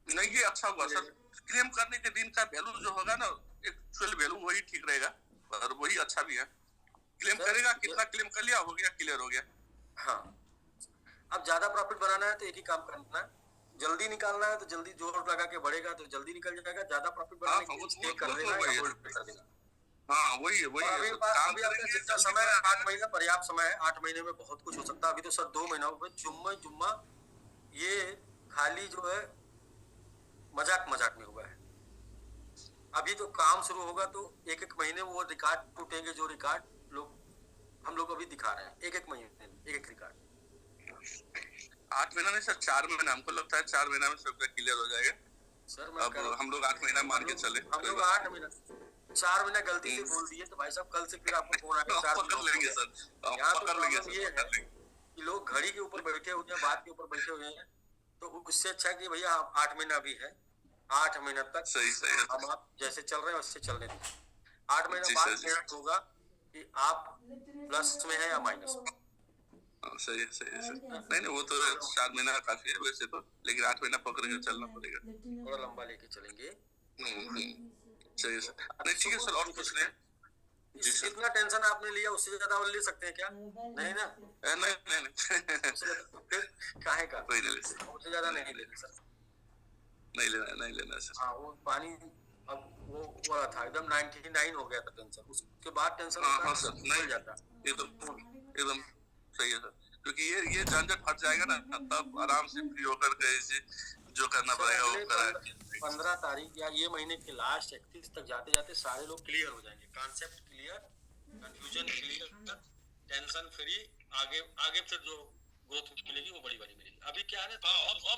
नहीं, ये अच्छा हुआ सर। क्लेम करने के दिन का वैल्यू जो होगा ना, एक्चुअल वैल्यू वही ठीक रहेगा और वही अच्छा भी है। क्लेम करेगा, कितना क्लेम कर लिया, हो गया, क्लियर हो गया। हाँ, अब ज्यादा प्रॉफिट बनाना है तो एक ही काम करना है, जल्दी निकालना है तो जल्दी जोर लगा के बढ़ेगा तो जल्दी निकल जाएगा। ज्यादा प्रॉफिट बनाने के लिए स्टे कर देना है या होल्ड कर देना। हाँ, वही है। अभी आपका जितना समय है, 8 महीना पर्याप्त समय है। 8 महीने में बहुत कुछ हो सकता है। अभी तो सर 2 महीनों में जुम्मा ये खाली जो है मजाक में हुआ है। अभी तो काम शुरू होगा तो एक एक महीने वो रिकॉर्ड टूटेंगे, जो रिकॉर्ड हम लोग अभी दिखा रहे हैं। एक महीने एक एक रिकॉर्ड। 8 महीना नहीं सर, 4 महीना, हमको लगता है 4 महीना में सब क्लियर हो जाएगा सर। अब हम लोग 8 महीना मान के चले। हम लोग 8 महीना, 4 महीना गलती से बोल दिए तो भाई साहब कल से फिर आपको फोन आएगा 4 पकड़ लेंगे सर, पकड़ लेंगे सर, ये है कि लोग घड़ी के ऊपर बैठे हुए हैं, बात के ऊपर बैठे हुए हैं, तो उससे अच्छा कि भैया 8 महीना भी है, 8 महीना तक सही हम आप जैसे चल रहे हैं वैसे चलने दें। 8 महीना बाद क्लियर होगा कि आप प्लस में है या माइनस में। सही है सर। नहीं वो तो 4 महीना काफी है वैसे तो, लेकिन 8 महीना पकड़ के चलना पड़ेगा, थोड़ा लंबा लेके चलेंगे। सही है सर। नहीं ठीक है सर, और कुछ नहीं। इतना टेंशन आपने लिया, उससे ज्यादा और ले सकते हैं क्या? नहीं ना, नहीं फिर काहे का, कोई नहीं ले, उससे ज्यादा नहीं लेंगे सर। नहीं लेना सर। हाँ, वो पानी अब वो वाला था एकदम 99 हो गया था टेंशन, उसके बाद टेंशन हाँ सर, नहीं जाता एकदम सही है सर, क्योंकि ये झंझट हट जाएगा ना, तब आराम से फ्री होकर के जो करना पड़ेगा वो कराएंगे। 15 तारीख या ये महीने के लास्ट 31 तक जाते जाते सारे लोग क्लियर हो जाएंगे। Concept clear, confusion clear, tension free. आगे फिर जो ग्रोथ मिलेगी वो बड़ी मिलेगी। अभी क्या है, अब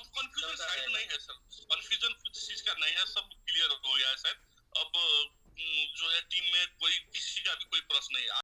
कंफ्यूजन साइड नहीं है सर, कंफ्यूजन कुछ चीज का नहीं है, सब क्लियर हो गया है सर। अब जो है टीम में कोई किसी का भी कोई प्रश्न नहीं है।